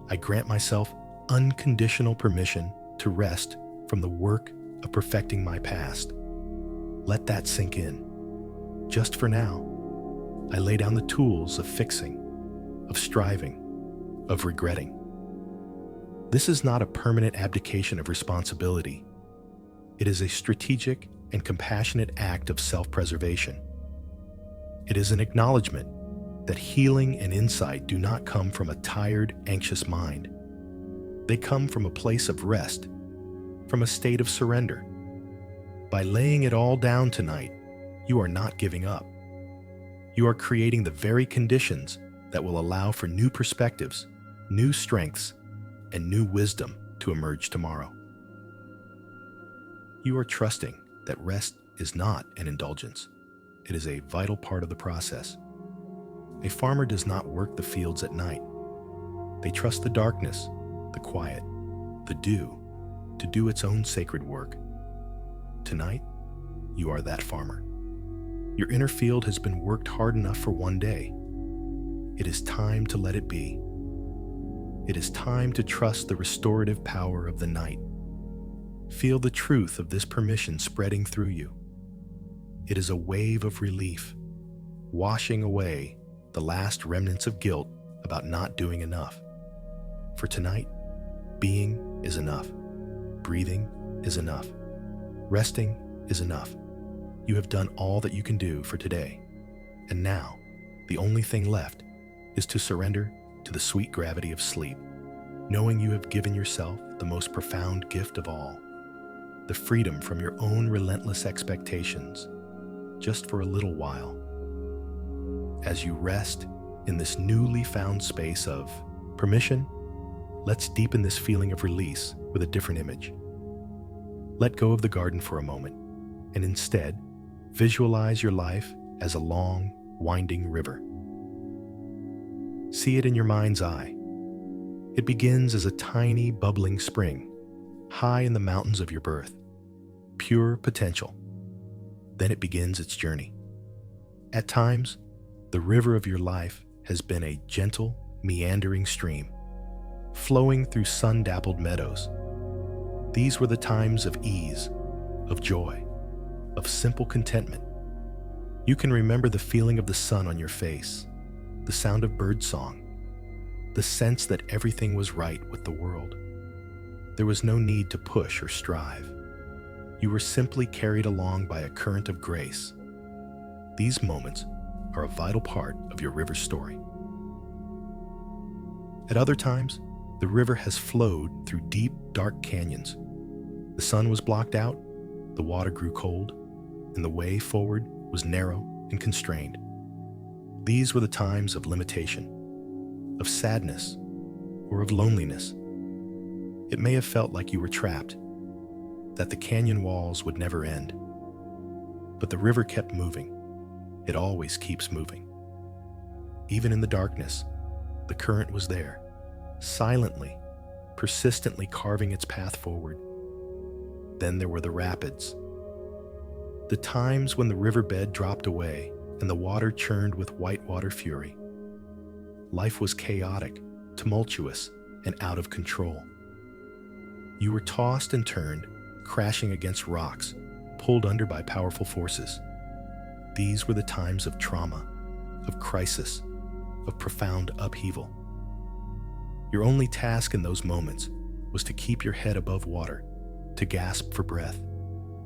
I grant myself unconditional permission to rest from the work of perfecting my past. Let that sink in. Just for now, I lay down the tools of fixing, of striving, of regretting. This is not a permanent abdication of responsibility. It is a strategic and compassionate act of self-preservation. It is an acknowledgement that healing and insight do not come from a tired, anxious mind. They come from a place of rest, from a state of surrender. By laying it all down tonight, you are not giving up. You are creating the very conditions that will allow for new perspectives, new strengths, and new wisdom to emerge tomorrow. You are trusting that rest is not an indulgence. It is a vital part of the process. A farmer does not work the fields at night. They trust the darkness, the quiet, the dew, to do its own sacred work. Tonight, you are that farmer. Your inner field has been worked hard enough for one day. It is time to let it be. It is time to trust the restorative power of the night. Feel the truth of this permission spreading through you. It is a wave of relief, washing away the last remnants of guilt about not doing enough. For tonight, being is enough. Breathing is enough. Resting is enough. You have done all that you can do for today. And now, the only thing left is to surrender to the sweet gravity of sleep, knowing you have given yourself the most profound gift of all, the freedom from your own relentless expectations, just for a little while. As you rest in this newly found space of permission, let's deepen this feeling of release with a different image. Let go of the garden for a moment, and instead, visualize your life as a long, winding river. See it in your mind's eye. It begins as a tiny, bubbling spring, high in the mountains of your birth, pure potential. Then it begins its journey. At times, the river of your life has been a gentle, meandering stream, flowing through sun-dappled meadows. These were the times of ease, of joy, of simple contentment. You can remember the feeling of the sun on your face, the sound of birdsong, the sense that everything was right with the world. There was no need to push or strive. You were simply carried along by a current of grace. These moments are a vital part of your river story. At other times, the river has flowed through deep, dark canyons. The sun was blocked out, the water grew cold, and the way forward was narrow and constrained. These were the times of limitation, of sadness, or of loneliness. It may have felt like you were trapped, that the canyon walls would never end. But the river kept moving. It always keeps moving. Even in the darkness, the current was there, silently, persistently carving its path forward. Then there were the rapids. The times when the riverbed dropped away and the water churned with whitewater fury. Life was chaotic, tumultuous, and out of control. You were tossed and turned, crashing against rocks, pulled under by powerful forces. These were the times of trauma, of crisis, of profound upheaval. Your only task in those moments was to keep your head above water, to gasp for breath,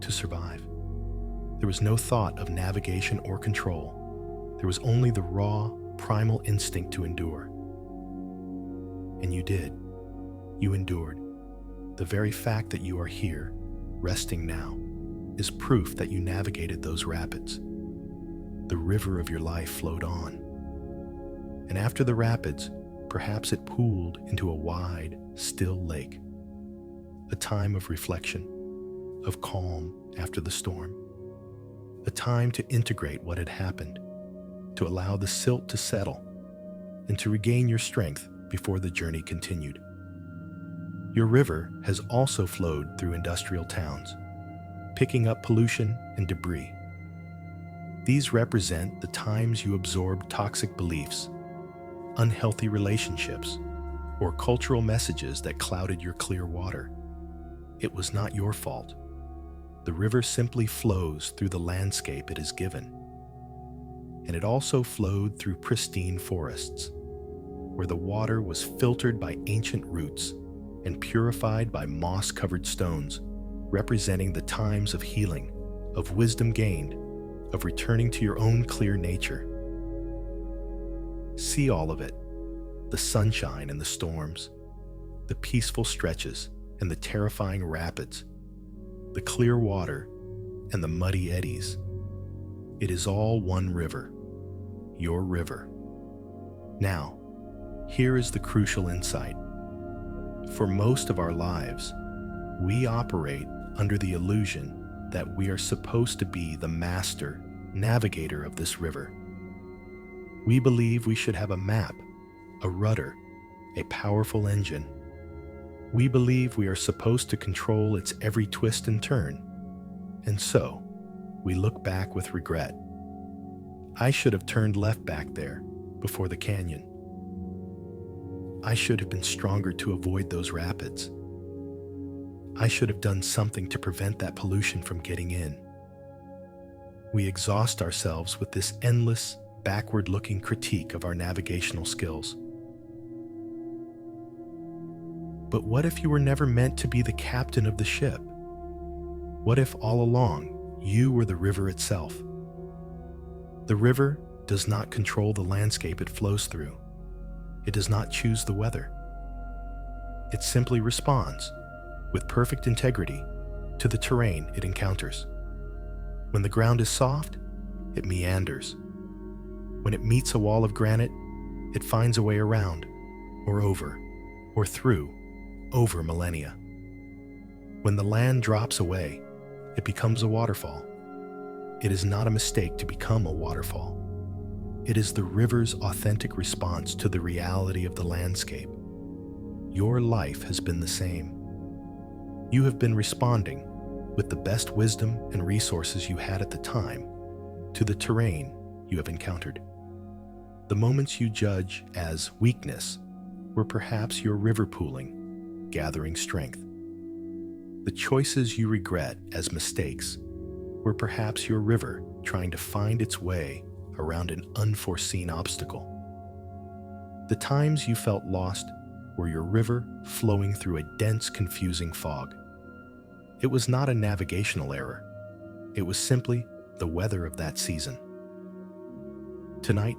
to survive. There was no thought of navigation or control. There was only the raw, primal instinct to endure. And you did. You endured. The very fact that you are here, resting now, is proof that you navigated those rapids. The river of your life flowed on. And after the rapids, perhaps it pooled into a wide, still lake. A time of reflection, of calm after the storm. A time to integrate what had happened, to allow the silt to settle, and to regain your strength before the journey continued. Your river has also flowed through industrial towns, picking up pollution and debris. These represent the times you absorbed toxic beliefs, unhealthy relationships, or cultural messages that clouded your clear water. It was not your fault. The river simply flows through the landscape it is given. And it also flowed through pristine forests, where the water was filtered by ancient roots and purified by moss-covered stones, representing the times of healing, of wisdom gained, of returning to your own clear nature. See all of it, the sunshine and the storms, the peaceful stretches and the terrifying rapids, the clear water and the muddy eddies. It is all one river, your river. Now, here is the crucial insight. For most of our lives, we operate under the illusion that we are supposed to be the master, navigator of this river. We believe we should have a map, a rudder, a powerful engine. We believe we are supposed to control its every twist and turn. And so, we look back with regret. I should have turned left back there, before the canyon. I should have been stronger to avoid those rapids. I should have done something to prevent that pollution from getting in. We exhaust ourselves with this endless, backward-looking critique of our navigational skills. But what if you were never meant to be the captain of the ship? What if all along you were the river itself? The river does not control the landscape it flows through. It does not choose the weather. It simply responds, with perfect integrity, to the terrain it encounters. When the ground is soft, it meanders. When it meets a wall of granite, it finds a way around, or over, or through, over millennia. When the land drops away, it becomes a waterfall. It is not a mistake to become a waterfall. It is the river's authentic response to the reality of the landscape. Your life has been the same. You have been responding, with the best wisdom and resources you had at the time, to the terrain you have encountered. The moments you judge as weakness were perhaps your river pooling, gathering strength. The choices you regret as mistakes were perhaps your river trying to find its way around an unforeseen obstacle. The times you felt lost were your river flowing through a dense, confusing fog. It was not a navigational error. It was simply the weather of that season. Tonight,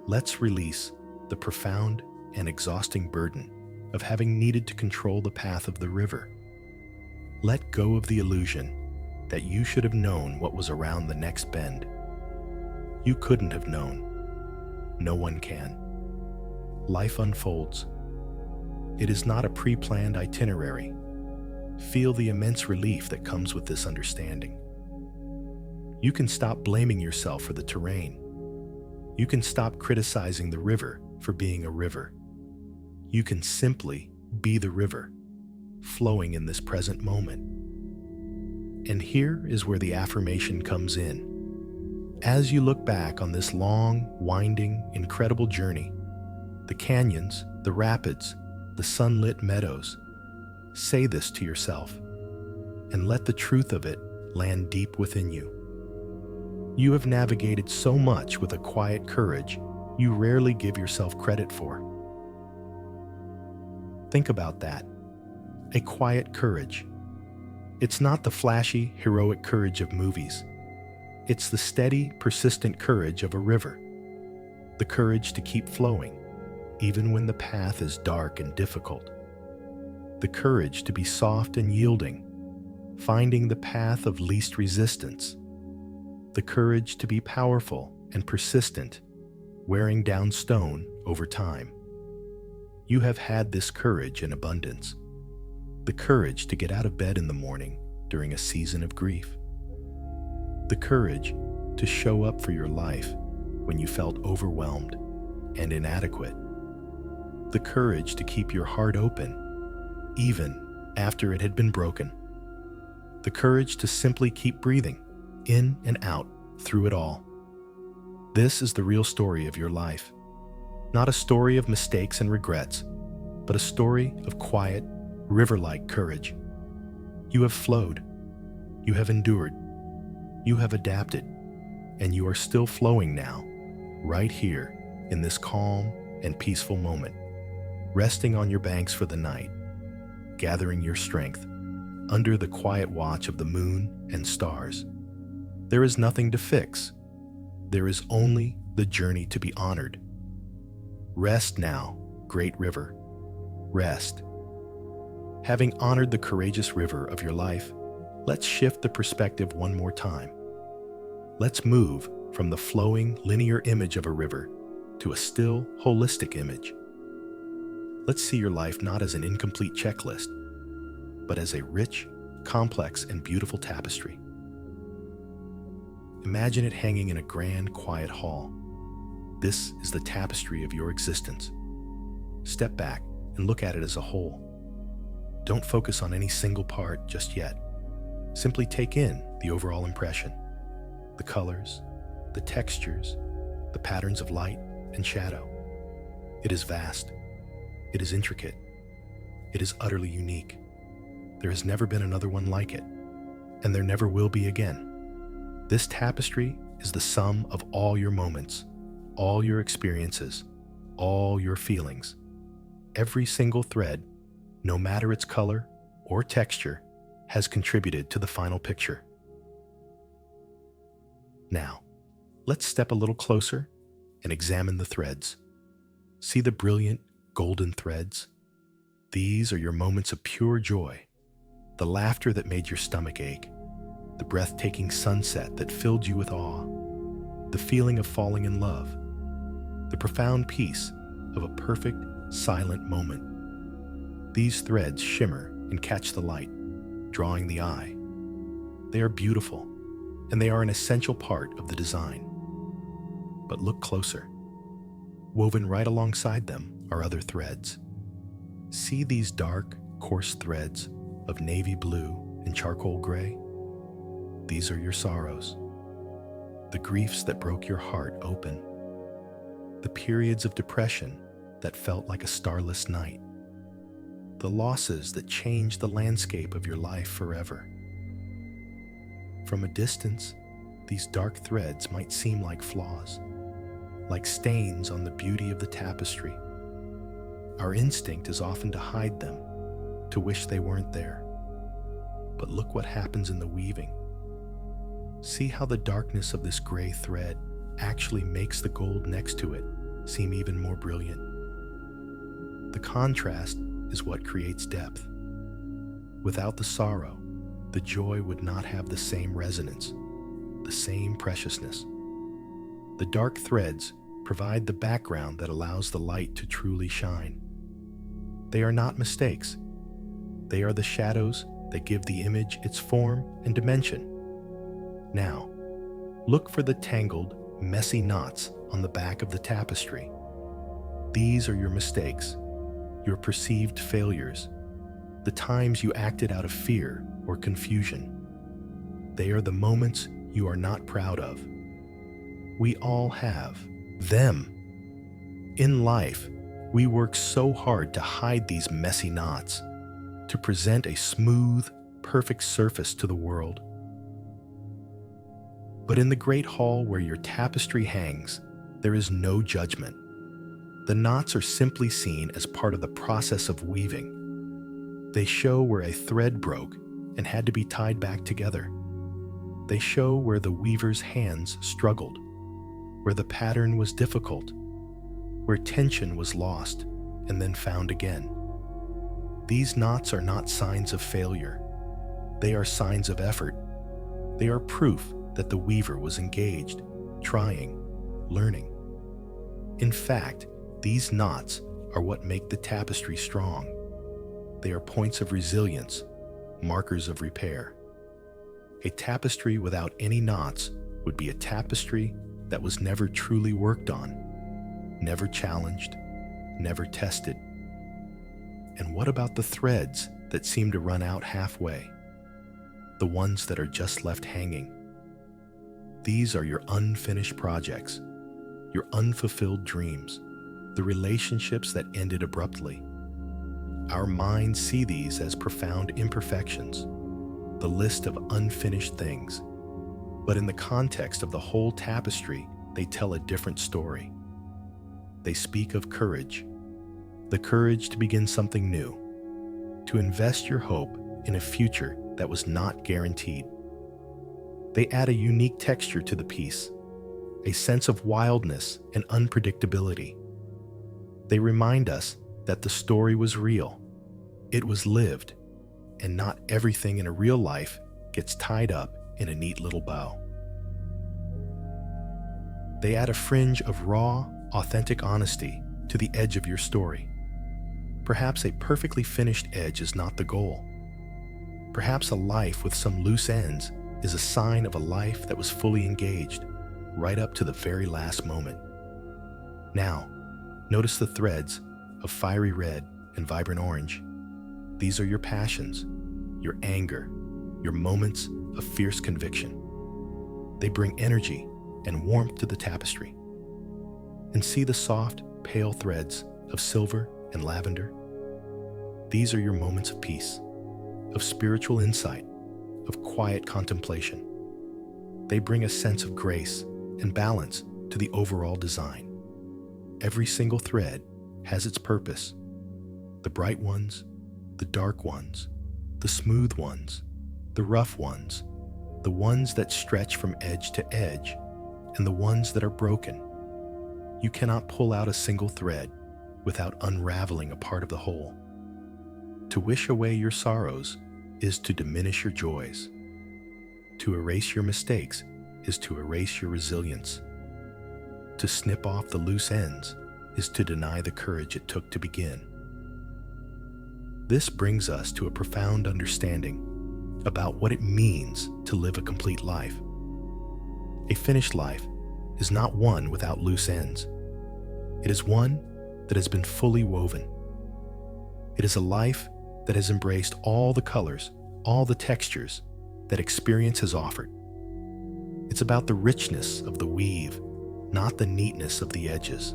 let's release the profound and exhausting burden of having needed to control the path of the river. Let go of the illusion that you should have known what was around the next bend. You couldn't have known. No one can. Life unfolds. It is not a pre-planned itinerary. Feel the immense relief that comes with this understanding. You can stop blaming yourself for the terrain. You can stop criticizing the river for being a river. You can simply be the river, flowing in this present moment. And here is where the affirmation comes in. As you look back on this long, winding, incredible journey, the canyons, the rapids, the sunlit meadows, say this to yourself and let the truth of it land deep within you. You have navigated so much with a quiet courage you rarely give yourself credit for. Think about that. A quiet courage. It's not the flashy, heroic courage of movies. It's the steady, persistent courage of a river. The courage to keep flowing, even when the path is dark and difficult. The courage to be soft and yielding, finding the path of least resistance. The courage to be powerful and persistent, wearing down stone over time. You have had this courage in abundance. The courage to get out of bed in the morning during a season of grief. The courage to show up for your life when you felt overwhelmed and inadequate. The courage to keep your heart open even after it had been broken. The courage to simply keep breathing in and out through it all. This is the real story of your life. Not a story of mistakes and regrets, but a story of quiet, river-like courage. You have flowed. You have endured. You have adapted. And you are still flowing now, right here, in this calm and peaceful moment, resting on your banks for the night, gathering your strength under the quiet watch of the moon and stars. There is nothing to fix. There is only the journey to be honored. Rest now, great river. Rest. Having honored the courageous river of your life, let's shift the perspective one more time. Let's move from the flowing, linear image of a river to a still, holistic image. Let's see your life not as an incomplete checklist, but as a rich, complex, and beautiful tapestry. Imagine it hanging in a grand, quiet hall. This is the tapestry of your existence. Step back and look at it as a whole. Don't focus on any single part just yet. Simply take in the overall impression. The colors, the textures, the patterns of light and shadow. It is vast. It is intricate. It is utterly unique. There has never been another one like it, and there never will be again. This tapestry is the sum of all your moments, all your experiences, all your feelings. Every single thread, no matter its color or texture, has contributed to the final picture. Now, let's step a little closer and examine the threads. See the brilliant, golden threads? These are your moments of pure joy, the laughter that made your stomach ache, the breathtaking sunset that filled you with awe, the feeling of falling in love, the profound peace of a perfect, silent moment. These threads shimmer and catch the light, drawing the eye. They are beautiful, and they are an essential part of the design. But look closer. Woven right alongside them are other threads. See these dark, coarse threads of navy blue and charcoal gray? These are your sorrows, the griefs that broke your heart open, the periods of depression that felt like a starless night, the losses that changed the landscape of your life forever. From a distance, these dark threads might seem like flaws, like stains on the beauty of the tapestry. Our instinct is often to hide them, to wish they weren't there. But look what happens in the weaving. See how the darkness of this gray thread actually makes the gold next to it seem even more brilliant. The contrast is what creates depth. Without the sorrow, the joy would not have the same resonance, the same preciousness. The dark threads provide the background that allows the light to truly shine. They are not mistakes. They are the shadows that give the image its form and dimension. Now, look for the tangled, messy knots on the back of the tapestry. These are your mistakes, your perceived failures, the times you acted out of fear or confusion. They are the moments you are not proud of. We all have them. In life, we work so hard to hide these messy knots, to present a smooth, perfect surface to the world. But in the great hall where your tapestry hangs, there is no judgment. The knots are simply seen as part of the process of weaving. They show where a thread broke and had to be tied back together. They show where the weaver's hands struggled, where the pattern was difficult, where tension was lost and then found again. These knots are not signs of failure. They are signs of effort. They are proof that the weaver was engaged, trying, learning. In fact, these knots are what make the tapestry strong. They are points of resilience, markers of repair. A tapestry without any knots would be a tapestry that was never truly worked on, never challenged, never tested. And what about the threads that seem to run out halfway? The ones that are just left hanging? These are your unfinished projects, your unfulfilled dreams, the relationships that ended abruptly. Our minds see these as profound imperfections, the list of unfinished things. But in the context of the whole tapestry, they tell a different story. They speak of courage, the courage to begin something new, to invest your hope in a future that was not guaranteed. They add a unique texture to the piece, a sense of wildness and unpredictability. They remind us that the story was real, it was lived, and not everything in a real life gets tied up in a neat little bow. They add a fringe of raw, authentic honesty to the edge of your story. Perhaps a perfectly finished edge is not the goal. Perhaps a life with some loose ends is a sign of a life that was fully engaged, right up to the very last moment. Now, notice the threads of fiery red and vibrant orange. These are your passions, your anger, your moments of fierce conviction. They bring energy and warmth to the tapestry. And see the soft, pale threads of silver and lavender? These are your moments of peace, of spiritual insight, of quiet contemplation. They bring a sense of grace and balance to the overall design. Every single thread has its purpose. The bright ones, the dark ones, the smooth ones, the rough ones, the ones that stretch from edge to edge, and the ones that are broken. You cannot pull out a single thread without unraveling a part of the whole. To wish away your sorrows is to diminish your joys. To erase your mistakes is to erase your resilience. To snip off the loose ends is to deny the courage it took to begin. This brings us to a profound understanding about what it means to live a complete life. A finished life is not one without loose ends. It is one that has been fully woven. It is a life that has embraced all the colors, all the textures that experience has offered. It's about the richness of the weave, not the neatness of the edges.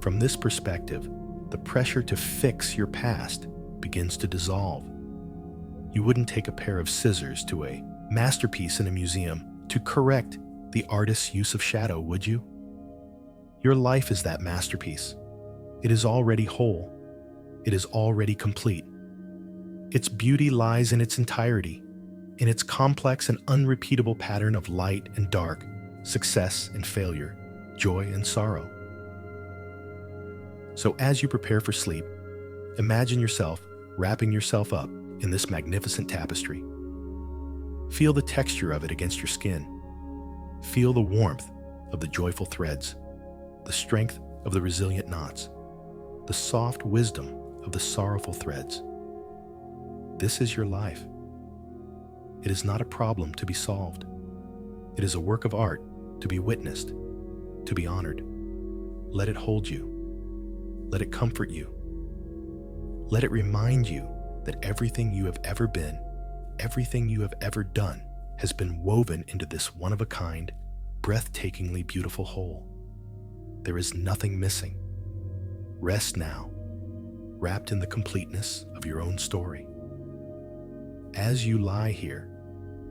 From this perspective, the pressure to fix your past begins to dissolve. You wouldn't take a pair of scissors to a masterpiece in a museum to correct the artist's use of shadow, would you? Your life is that masterpiece. It is already whole. It is already complete. Its beauty lies in its entirety, in its complex and unrepeatable pattern of light and dark, success and failure, joy and sorrow. So as you prepare for sleep, imagine yourself wrapping yourself up in this magnificent tapestry. Feel the texture of it against your skin. Feel the warmth of the joyful threads, the strength of the resilient knots, the soft wisdom of the sorrowful threads. This is your life. It is not a problem to be solved. It is a work of art to be witnessed, to be honored. Let it hold you. Let it comfort you. Let it remind you that everything you have ever been, everything you have ever done, has been woven into this one-of-a-kind, breathtakingly beautiful whole. There is nothing missing. Rest now, wrapped in the completeness of your own story. As you lie here,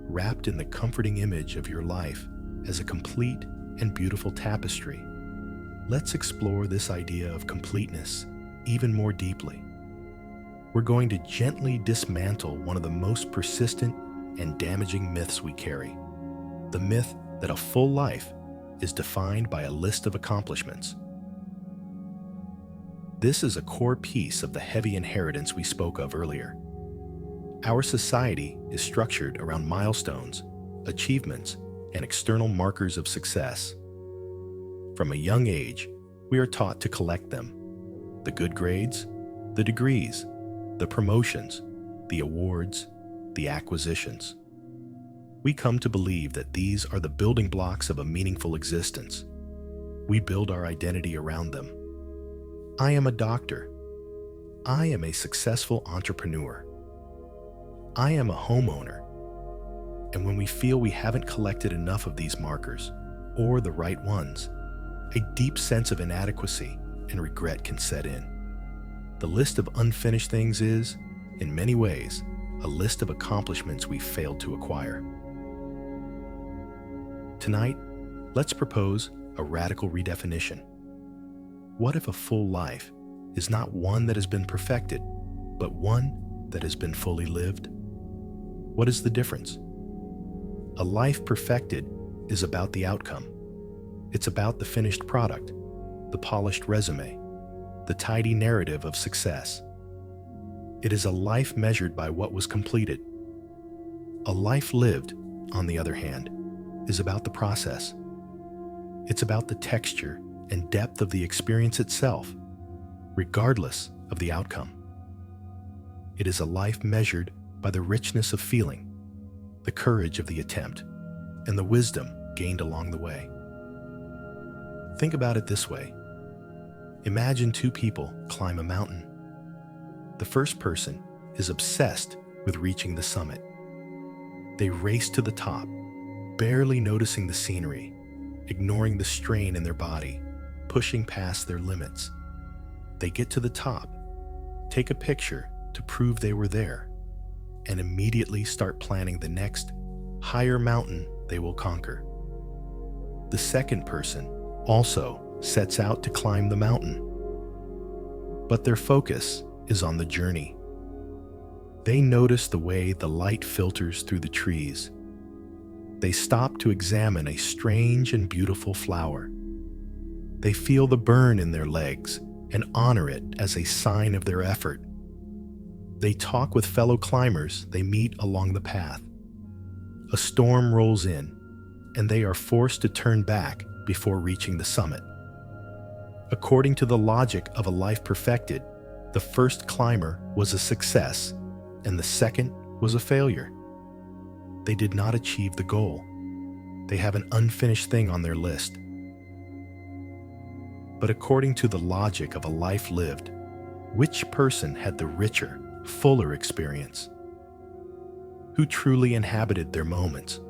wrapped in the comforting image of your life as a complete and beautiful tapestry, let's explore this idea of completeness even more deeply. We're going to gently dismantle one of the most persistent and damaging myths we carry, the myth that a full life is defined by a list of accomplishments. This is a core piece of the heavy inheritance we spoke of earlier. Our society is structured around milestones, achievements, and external markers of success. From a young age, we are taught to collect them: the good grades, the degrees, the promotions, the awards, the acquisitions. We come to believe that these are the building blocks of a meaningful existence. We build our identity around them. I am a doctor. I am a successful entrepreneur. I am a homeowner. And when we feel we haven't collected enough of these markers, or the right ones, a deep sense of inadequacy and regret can set in. The list of unfinished things is, in many ways, a list of accomplishments we failed to acquire. Tonight, let's propose a radical redefinition. What if a full life is not one that has been perfected, but one that has been fully lived? What is the difference? A life perfected is about the outcome. It's about the finished product, the polished resume, the tidy narrative of success. It is a life measured by what was completed. A life lived, on the other hand, is about the process. It's about the texture and depth of the experience itself, regardless of the outcome. It is a life measured by the richness of feeling, the courage of the attempt, and the wisdom gained along the way. Think about it this way. Imagine two people climb a mountain. The first person is obsessed with reaching the summit. They race to the top, barely noticing the scenery, ignoring the strain in their body, pushing past their limits. They get to the top, take a picture to prove they were there, and immediately start planning the next, higher mountain they will conquer. The second person also sets out to climb the mountain, but their focus is on the journey. They notice the way the light filters through the trees. They stop to examine a strange and beautiful flower. They feel the burn in their legs and honor it as a sign of their effort. They talk with fellow climbers they meet along the path. A storm rolls in, and they are forced to turn back before reaching the summit. According to the logic of a life perfected, the first climber was a success, and the second was a failure. They did not achieve the goal. They have an unfinished thing on their list. But according to the logic of a life lived, which person had the richer, fuller experience? Who truly inhabited their moments?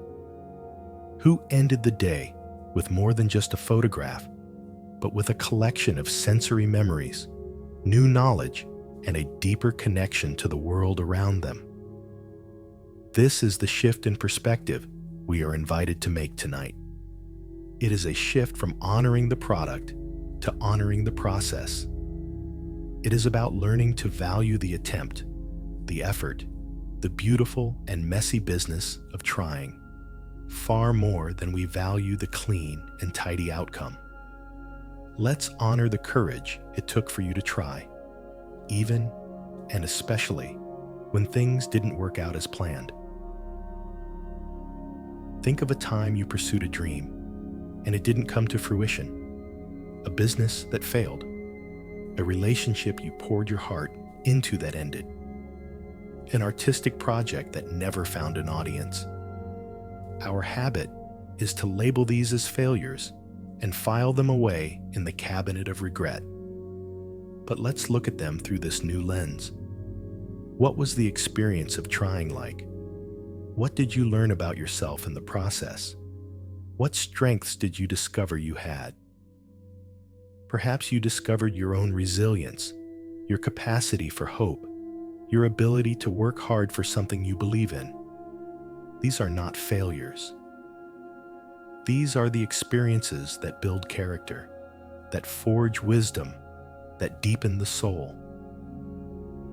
Who ended the day with more than just a photograph, but with a collection of sensory memories, new knowledge, and a deeper connection to the world around them? This is the shift in perspective we are invited to make tonight. It is a shift from honoring the product to honoring the process. It is about learning to value the attempt, the effort, the beautiful and messy business of trying, far more than we value the clean and tidy outcome. Let's honor the courage it took for you to try, even and especially when things didn't work out as planned. Think of a time you pursued a dream and it didn't come to fruition. A business that failed, a relationship you poured your heart into that ended, an artistic project that never found an audience. Our habit is to label these as failures and file them away in the cabinet of regret. But let's look at them through this new lens. What was the experience of trying like? What did you learn about yourself in the process? What strengths did you discover you had? Perhaps you discovered your own resilience, your capacity for hope, your ability to work hard for something you believe in. These are not failures. These are the experiences that build character, that forge wisdom, that deepen the soul.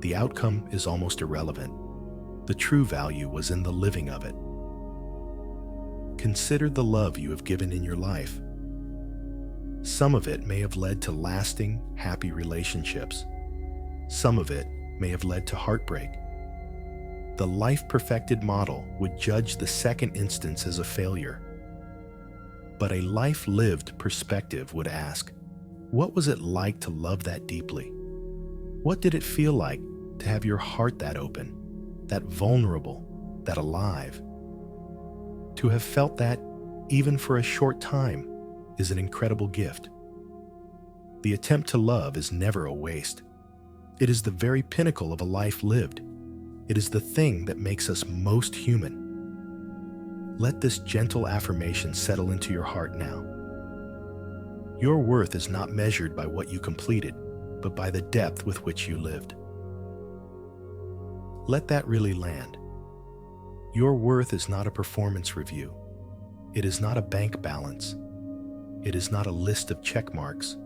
The outcome is almost irrelevant. The true value was in the living of it. Consider the love you have given in your life. Some of it may have led to lasting, happy relationships. Some of it may have led to heartbreak. The life-perfected model would judge the second instance as a failure. But a life-lived perspective would ask, what was it like to love that deeply? What did it feel like to have your heart that open, that vulnerable, that alive? To have felt that, even for a short time, is an incredible gift. The attempt to love is never a waste. It is the very pinnacle of a life lived. It is the thing that makes us most human. Let this gentle affirmation settle into your heart now. Your worth is not measured by what you completed, but by the depth with which you lived. Let that really land. Your worth is not a performance review. It is not a bank balance. It is not a list of check marks.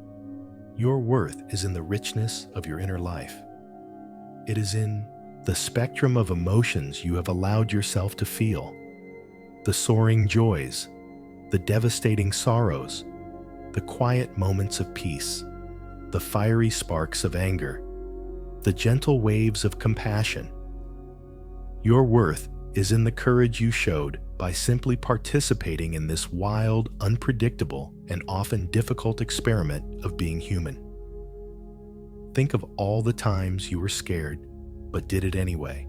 Your worth is in the richness of your inner life. It is in the spectrum of emotions you have allowed yourself to feel, the soaring joys, the devastating sorrows, the quiet moments of peace, the fiery sparks of anger, the gentle waves of compassion. Your worth is in the courage you showed by simply participating in this wild, unpredictable, and often difficult experiment of being human. Think of all the times you were scared, but did it anyway.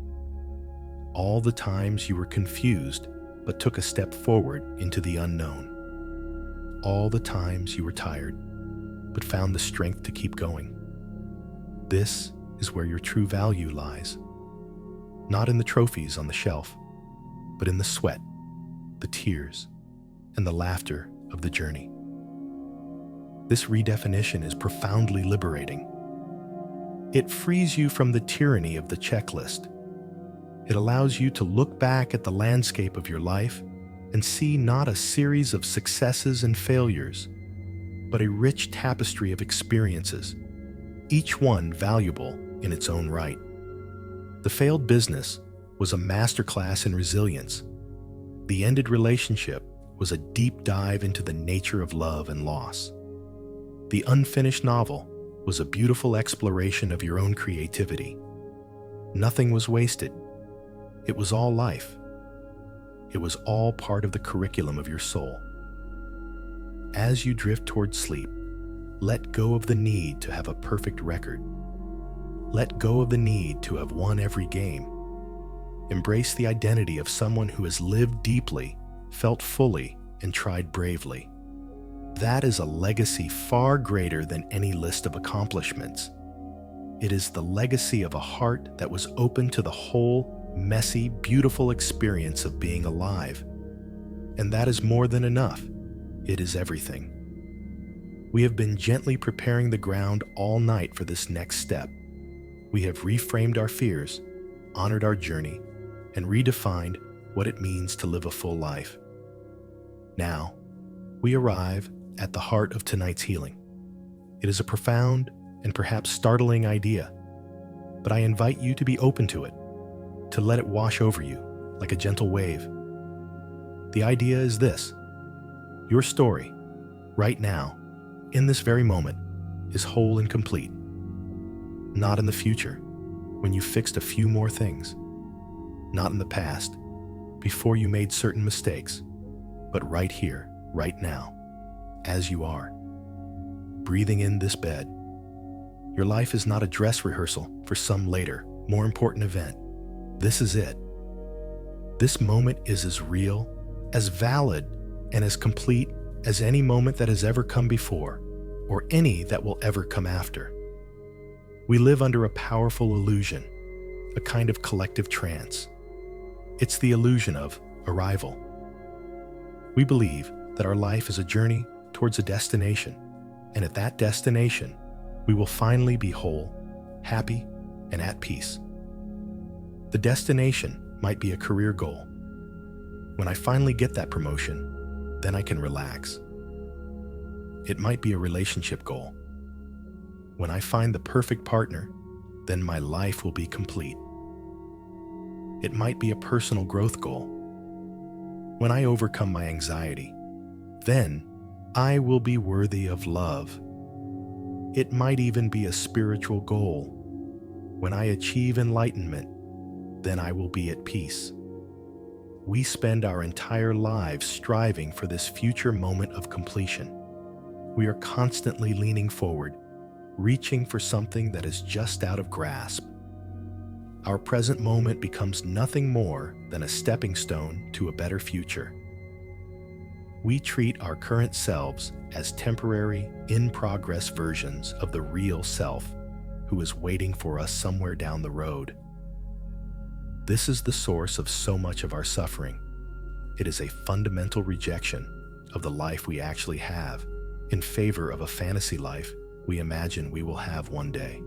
All the times you were confused, but took a step forward into the unknown. All the times you were tired, but found the strength to keep going. This is where your true value lies. Not in the trophies on the shelf, but in the sweat, the tears, and the laughter of the journey. This redefinition is profoundly liberating. It frees you from the tyranny of the checklist. It allows you to look back at the landscape of your life and see not a series of successes and failures, but a rich tapestry of experiences, each one valuable in its own right. The failed business was a masterclass in resilience. The ended relationship was a deep dive into the nature of love and loss. The unfinished novel was a beautiful exploration of your own creativity. Nothing was wasted. It was all life. It was all part of the curriculum of your soul. As you drift toward sleep, let go of the need to have a perfect record. Let go of the need to have won every game. Embrace the identity of someone who has lived deeply, felt fully, and tried bravely. That is a legacy far greater than any list of accomplishments. It is the legacy of a heart that was open to the whole, messy, beautiful experience of being alive. And that is more than enough. It is everything. We have been gently preparing the ground all night for this next step. We have reframed our fears, honored our journey, and redefined what it means to live a full life. Now, we arrive at the heart of tonight's healing. It is a profound and perhaps startling idea, but I invite you to be open to it, to let it wash over you like a gentle wave. The idea is this: your story, right now, in this very moment, is whole and complete. Not in the future, when you fixed a few more things. Not in the past, before you made certain mistakes, but right here, right now, as you are, breathing in this bed. Your life is not a dress rehearsal for some later, more important event. This is it. This moment is as real, as valid, and as complete as any moment that has ever come before, or any that will ever come after. We live under a powerful illusion, a kind of collective trance. It's the illusion of arrival. We believe that our life is a journey towards a destination, and at that destination, we will finally be whole, happy, and at peace. The destination might be a career goal. When I finally get that promotion, then I can relax. It might be a relationship goal. When I find the perfect partner, then my life will be complete. It might be a personal growth goal. When I overcome my anxiety, then I will be worthy of love. It might even be a spiritual goal. When I achieve enlightenment, then I will be at peace. We spend our entire lives striving for this future moment of completion. We are constantly leaning forward, reaching for something that is just out of grasp. Our present moment becomes nothing more than a stepping stone to a better future. We treat our current selves as temporary, in-progress versions of the real self who is waiting for us somewhere down the road. This is the source of so much of our suffering. It is a fundamental rejection of the life we actually have in favor of a fantasy life we imagine we will have one day.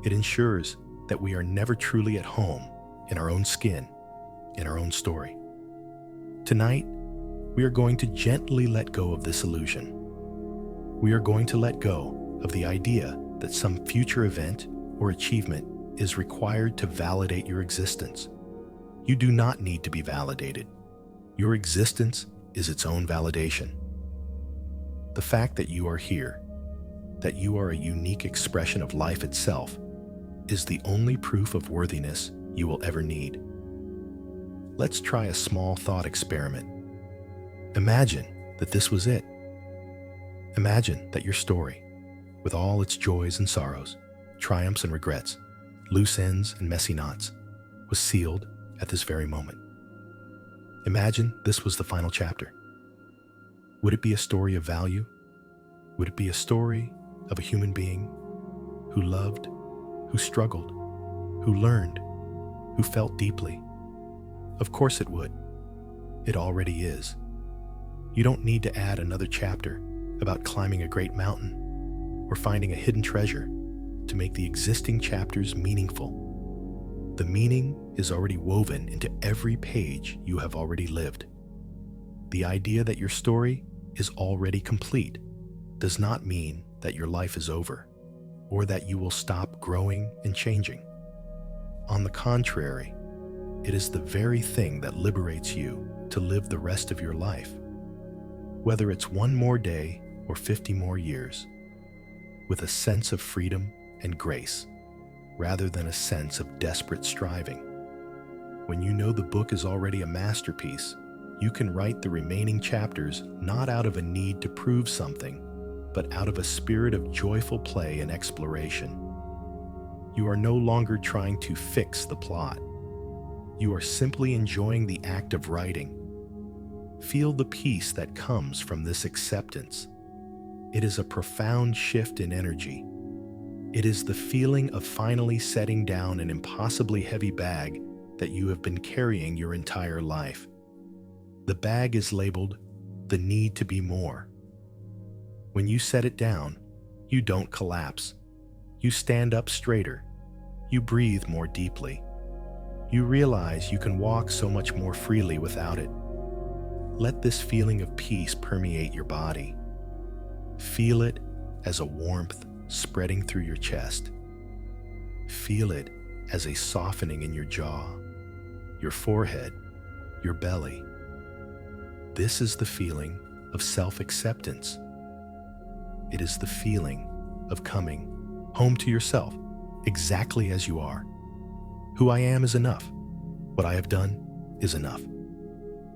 It ensures that we are never truly at home in our own skin, in our own story. Tonight, we are going to gently let go of this illusion. We are going to let go of the idea that some future event or achievement is required to validate your existence. You do not need to be validated. Your existence is its own validation. The fact that you are here, that you are a unique expression of life itself, is the only proof of worthiness you will ever need. Let's try a small thought experiment. Imagine that this was it. Imagine that your story, with all its joys and sorrows, triumphs and regrets, loose ends and messy knots, was sealed at this very moment. Imagine this was the final chapter. Would it be a story of value? Would it be a story of a human being who loved, who struggled, who learned, who felt deeply? Of course it would. It already is. You don't need to add another chapter about climbing a great mountain or finding a hidden treasure to make the existing chapters meaningful. The meaning is already woven into every page you have already lived. The idea that your story is already complete does not mean that your life is over or that you will stop growing and changing. On the contrary, it is the very thing that liberates you to live the rest of your life. Whether it's one more day or 50 more years, with a sense of freedom and grace, rather than a sense of desperate striving. When you know the book is already a masterpiece, you can write the remaining chapters not out of a need to prove something, but out of a spirit of joyful play and exploration. You are no longer trying to fix the plot. You are simply enjoying the act of writing. Feel the peace that comes from this acceptance. It is a profound shift in energy. It is the feeling of finally setting down an impossibly heavy bag that you have been carrying your entire life. The bag is labeled, "The Need to Be More." When you set it down, you don't collapse. You stand up straighter. You breathe more deeply. You realize you can walk so much more freely without it. Let this feeling of peace permeate your body. Feel it as a warmth spreading through your chest. Feel it as a softening in your jaw, your forehead, your belly. This is the feeling of self-acceptance. It is the feeling of coming home to yourself, exactly as you are. Who I am is enough. What I have done is enough.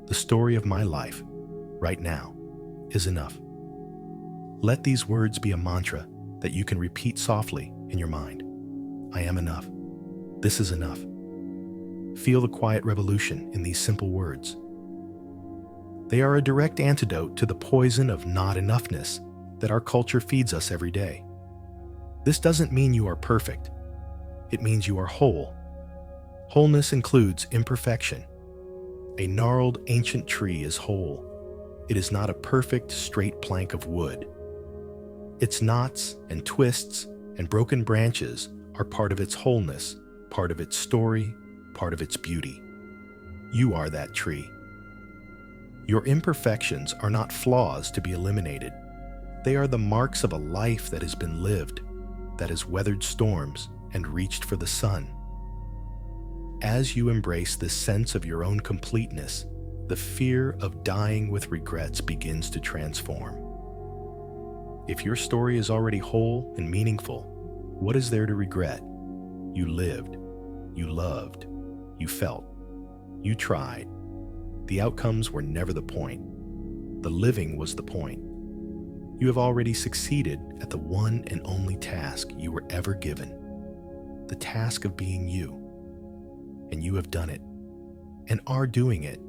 The story of my life, right now, is enough. Let these words be a mantra that you can repeat softly in your mind. I am enough. This is enough. Feel the quiet revolution in these simple words. They are a direct antidote to the poison of not enoughness that our culture feeds us every day. This doesn't mean you are perfect. It means you are whole. Wholeness includes imperfection. A gnarled ancient tree is whole. It is not a perfect straight plank of wood. Its knots and twists and broken branches are part of its wholeness, part of its story, part of its beauty. You are that tree. Your imperfections are not flaws to be eliminated. They are the marks of a life that has been lived, that has weathered storms and reached for the sun. As you embrace this sense of your own completeness, the fear of dying with regrets begins to transform. If your story is already whole and meaningful, what is there to regret? You lived, you loved, you felt, you tried. The outcomes were never the point. The living was the point. You have already succeeded at the one and only task you were ever given, the task of being you. And you have done it, and are doing it,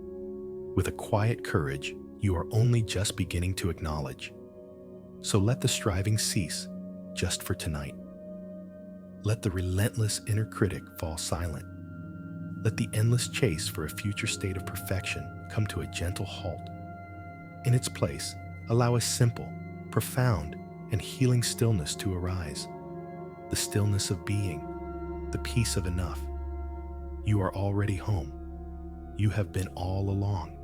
with a quiet courage you are only just beginning to acknowledge. So let the striving cease, just for tonight. Let the relentless inner critic fall silent. Let the endless chase for a future state of perfection come to a gentle halt. In its place, allow a simple, profound, and healing stillness to arise. The stillness of being, the peace of enough. You are already home. You have been all along.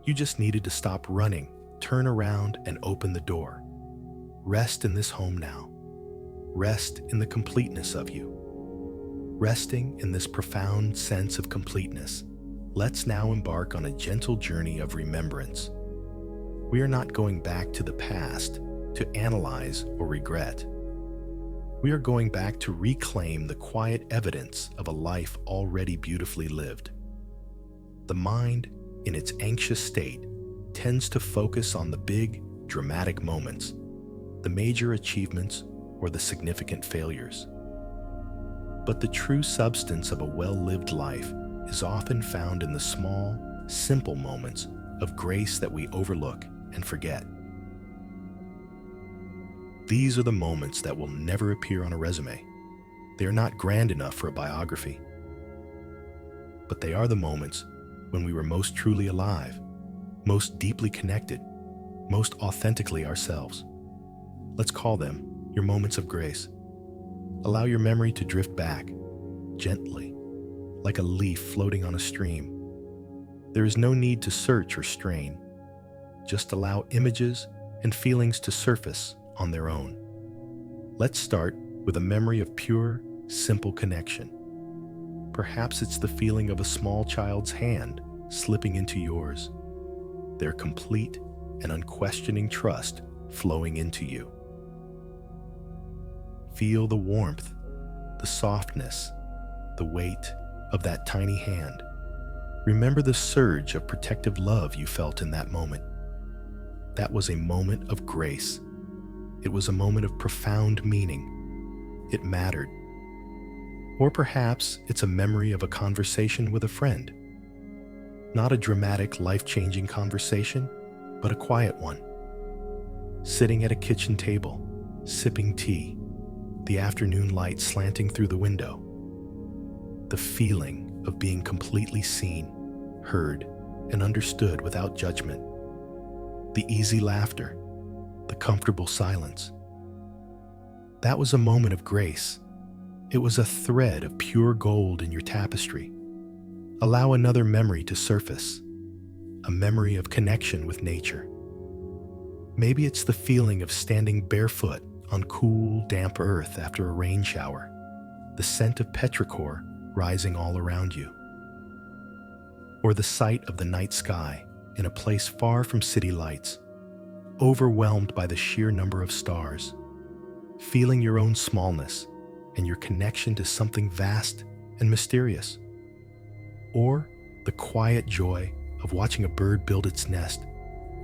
You just needed to stop running, turn around, and open the door. Rest in this home now. Rest in the completeness of you. Resting in this profound sense of completeness, let's now embark on a gentle journey of remembrance. We are not going back to the past to analyze or regret. We are going back to reclaim the quiet evidence of a life already beautifully lived. The mind, in its anxious state, tends to focus on the big, dramatic moments, the major achievements, or the significant failures. But the true substance of a well-lived life is often found in the small, simple moments of grace that we overlook and forget. These are the moments that will never appear on a resume. They are not grand enough for a biography. But they are the moments when we were most truly alive, most deeply connected, most authentically ourselves. Let's call them your moments of grace. Allow your memory to drift back, gently, like a leaf floating on a stream. There is no need to search or strain. Just allow images and feelings to surface on their own. Let's start with a memory of pure, simple connection. Perhaps it's the feeling of a small child's hand slipping into yours, their complete and unquestioning trust flowing into you. Feel the warmth, the softness, the weight of that tiny hand. Remember the surge of protective love you felt in that moment. That was a moment of grace. It was a moment of profound meaning. It mattered. Or perhaps it's a memory of a conversation with a friend. Not a dramatic, life-changing conversation, but a quiet one. Sitting at a kitchen table, sipping tea, the afternoon light slanting through the window. The feeling of being completely seen, heard, and understood without judgment. The easy laughter, the comfortable silence. That was a moment of grace. It was a thread of pure gold in your tapestry. Allow another memory to surface, a memory of connection with nature. Maybe it's the feeling of standing barefoot on cool, damp earth after a rain shower, the scent of petrichor rising all around you. Or the sight of the night sky in a place far from city lights, overwhelmed by the sheer number of stars, feeling your own smallness and your connection to something vast and mysterious. Or the quiet joy of watching a bird build its nest,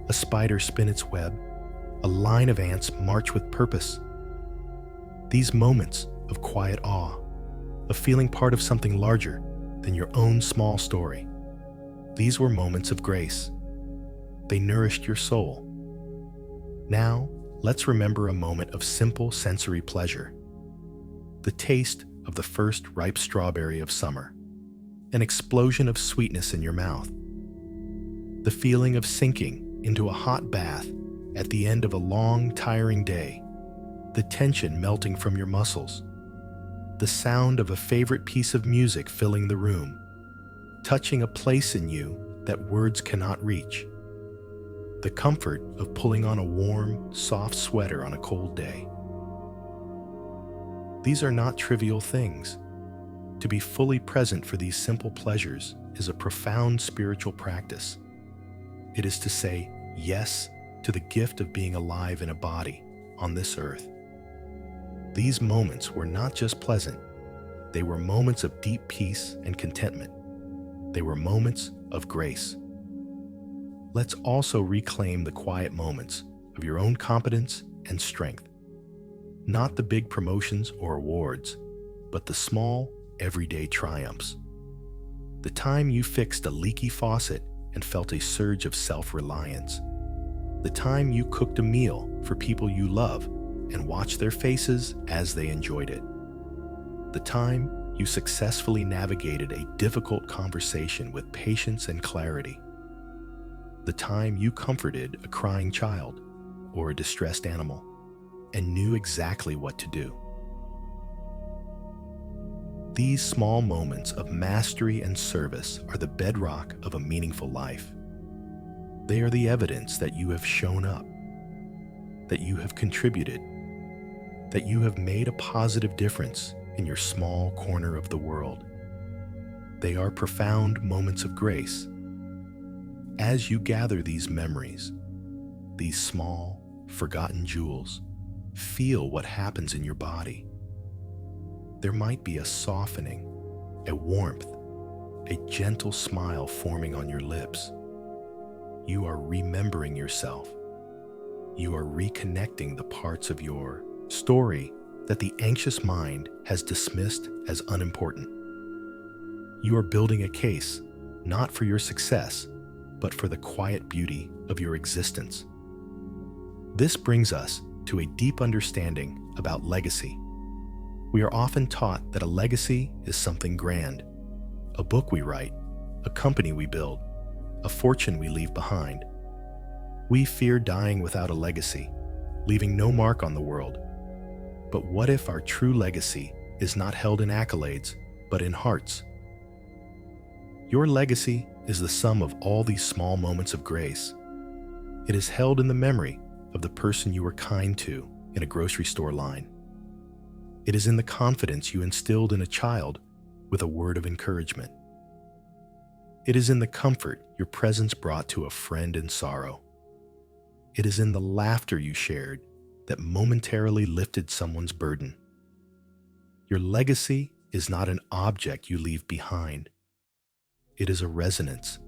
a spider spin its web, a line of ants march with purpose. These moments of quiet awe, of feeling part of something larger than your own small story. These were moments of grace. They nourished your soul. Now, let's remember a moment of simple sensory pleasure. The taste of the first ripe strawberry of summer. An explosion of sweetness in your mouth. The feeling of sinking into a hot bath at the end of a long, tiring day. The tension melting from your muscles. The sound of a favorite piece of music filling the room, touching a place in you that words cannot reach. The comfort of pulling on a warm, soft sweater on a cold day. These are not trivial things. To be fully present for these simple pleasures is a profound spiritual practice. It is to say yes to the gift of being alive in a body on this earth. These moments were not just pleasant. They were moments of deep peace and contentment. They were moments of grace. Let's also reclaim the quiet moments of your own competence and strength. Not the big promotions or awards, but the small, everyday triumphs. The time you fixed a leaky faucet and felt a surge of self-reliance. The time you cooked a meal for people you love and watched their faces as they enjoyed it. The time you successfully navigated a difficult conversation with patience and clarity. The time you comforted a crying child or a distressed animal and knew exactly what to do. These small moments of mastery and service are the bedrock of a meaningful life. They are the evidence that you have shown up, that you have contributed, that you have made a positive difference in your small corner of the world. They are profound moments of grace. As you gather these memories, these small, forgotten jewels, feel what happens in your body. There might be a softening, a warmth, a gentle smile forming on your lips. You are remembering yourself. You are reconnecting the parts of your story that the anxious mind has dismissed as unimportant. You are building a case, not for your success, but for the quiet beauty of your existence. This brings us to a deep understanding about legacy. We are often taught that a legacy is something grand, a book we write, a company we build, a fortune we leave behind. We fear dying without a legacy, leaving no mark on the world. But what if our true legacy is not held in accolades, but in hearts? Your legacy is the sum of all these small moments of grace. It is held in the memory of the person you were kind to in a grocery store line. It is in the confidence you instilled in a child with a word of encouragement. It is in the comfort your presence brought to a friend in sorrow. It is in the laughter you shared that momentarily lifted someone's burden. Your legacy is not an object you leave behind. It is a resonance.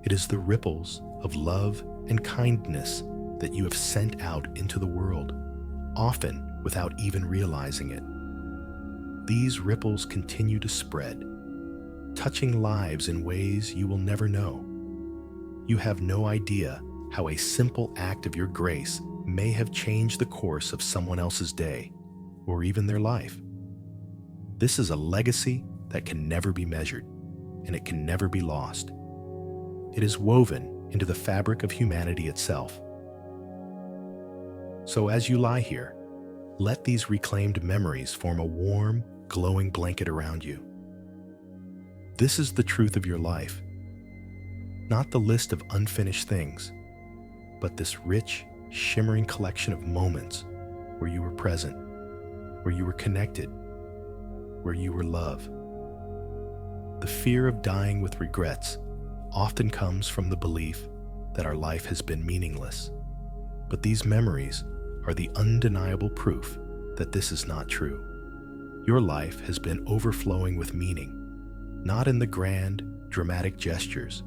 It is the ripples of love and kindness that you have sent out into the world, often without even realizing it. These ripples continue to spread, touching lives in ways you will never know. You have no idea how a simple act of your grace may have changed the course of someone else's day, or even their life. This is a legacy that can never be measured, and it can never be lost. It is woven into the fabric of humanity itself. So as you lie here, let these reclaimed memories form a warm, glowing blanket around you. This is the truth of your life, not the list of unfinished things, but this rich, shimmering collection of moments where you were present, where you were connected, where you were loved. The fear of dying with regrets often comes from the belief that our life has been meaningless. But these memories are the undeniable proof that this is not true. Your life has been overflowing with meaning, not in the grand, dramatic gestures,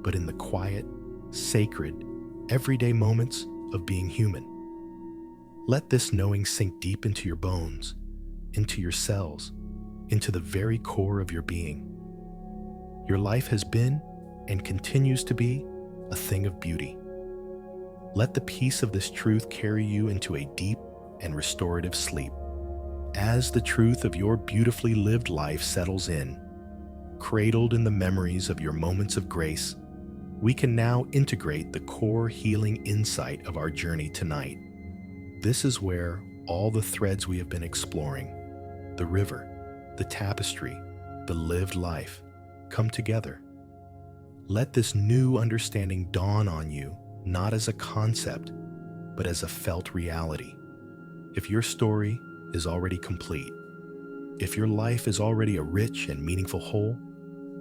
but in the quiet, sacred, everyday moments of being human. Let this knowing sink deep into your bones, into your cells, into the very core of your being. Your life has been and continues to be a thing of beauty. Let the peace of this truth carry you into a deep and restorative sleep. As the truth of your beautifully lived life settles in, cradled in the memories of your moments of grace, we can now integrate the core healing insight of our journey tonight. This is where all the threads we have been exploring, the river, the tapestry, the lived life, come together. Let this new understanding dawn on you, not as a concept, but as a felt reality. If your story is already complete, if your life is already a rich and meaningful whole,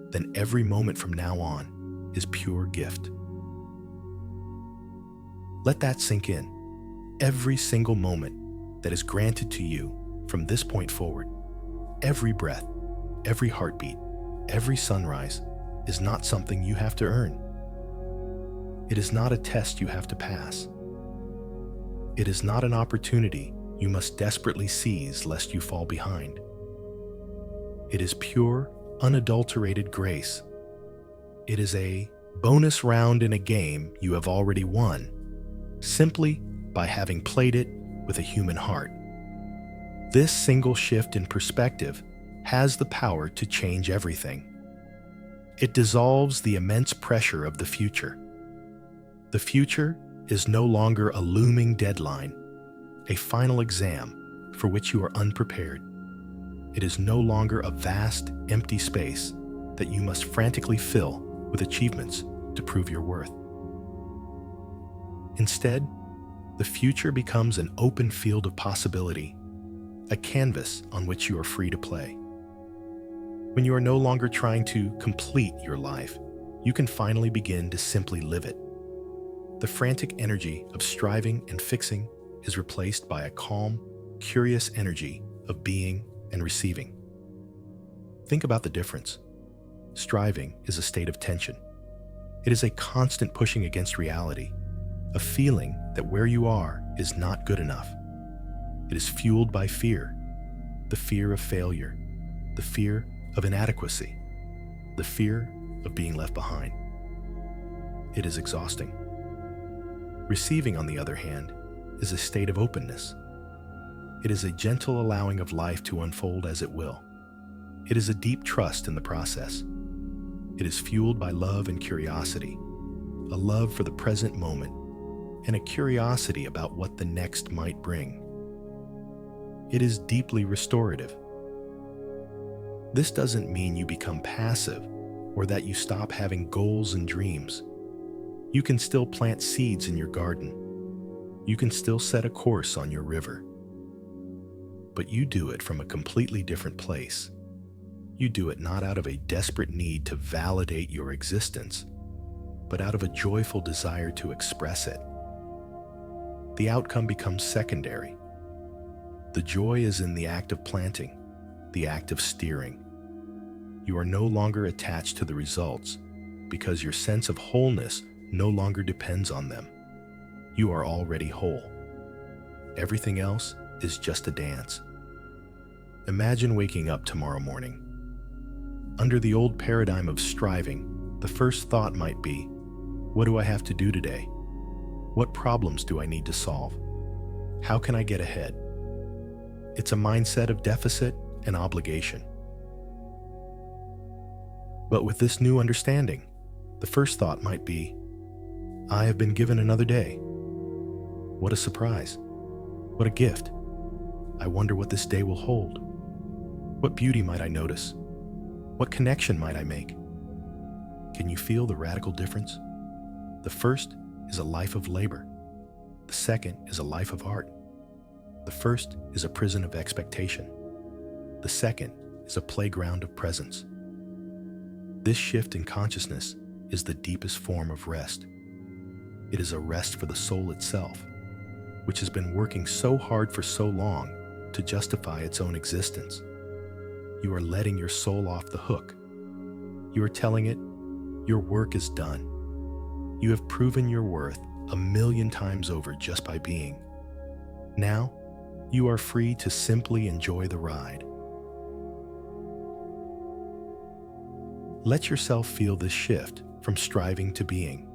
then every moment from now on is pure gift. Let that sink in. Every single moment that is granted to you from this point forward, every breath, every heartbeat, every sunrise is not something you have to earn. It is not a test you have to pass. It is not an opportunity you must desperately seize lest you fall behind. It is pure, unadulterated grace. It is a bonus round in a game you have already won, simply by having played it with a human heart. This single shift in perspective has the power to change everything. It dissolves the immense pressure of the future. The future is no longer a looming deadline, a final exam for which you are unprepared. It is no longer a vast, empty space that you must frantically fill with achievements to prove your worth. Instead, the future becomes an open field of possibility, a canvas on which you are free to play. When you are no longer trying to complete your life, you can finally begin to simply live it. The frantic energy of striving and fixing is replaced by a calm, curious energy of being and receiving. Think about the difference. Striving is a state of tension. It is a constant pushing against reality, a feeling that where you are is not good enough. It is fueled by fear, the fear of failure, the fear of inadequacy, the fear of being left behind. It is exhausting. Receiving, on the other hand, is a state of openness. It is a gentle allowing of life to unfold as it will. It is a deep trust in the process. It is fueled by love and curiosity, a love for the present moment, and a curiosity about what the next might bring. It is deeply restorative. This doesn't mean you become passive or that you stop having goals and dreams. You can still plant seeds in your garden. You can still set a course on your river. But you do it from a completely different place. You do it not out of a desperate need to validate your existence, but out of a joyful desire to express it. The outcome becomes secondary. The joy is in the act of planting, the act of steering. You are no longer attached to the results because your sense of wholeness no longer depends on them. You are already whole. Everything else is just a dance. Imagine waking up tomorrow morning. Under the old paradigm of striving, the first thought might be, what do I have to do today? What problems do I need to solve? How can I get ahead? It's a mindset of deficit and obligation. But with this new understanding, the first thought might be, I have been given another day. What a surprise. What a gift. I wonder what this day will hold. What beauty might I notice? What connection might I make? Can you feel the radical difference? The first is a life of labor. The second is a life of art. The first is a prison of expectation. The second is a playground of presence. This shift in consciousness is the deepest form of rest. It is a rest for the soul itself, which has been working so hard for so long to justify its own existence. You are letting your soul off the hook. You are telling it, your work is done. You have proven your worth 1,000,000 times over just by being. Now, you are free to simply enjoy the ride. Let yourself feel this shift from striving to being.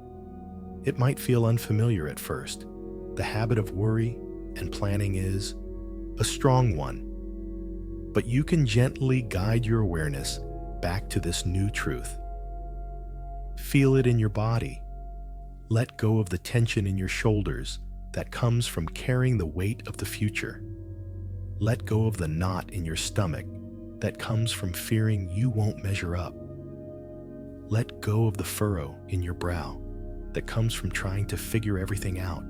It might feel unfamiliar at first. The habit of worry and planning is a strong one. But you can gently guide your awareness back to this new truth. Feel it in your body. Let go of the tension in your shoulders that comes from carrying the weight of the future. Let go of the knot in your stomach that comes from fearing you won't measure up. Let go of the furrow in your brow that comes from trying to figure everything out.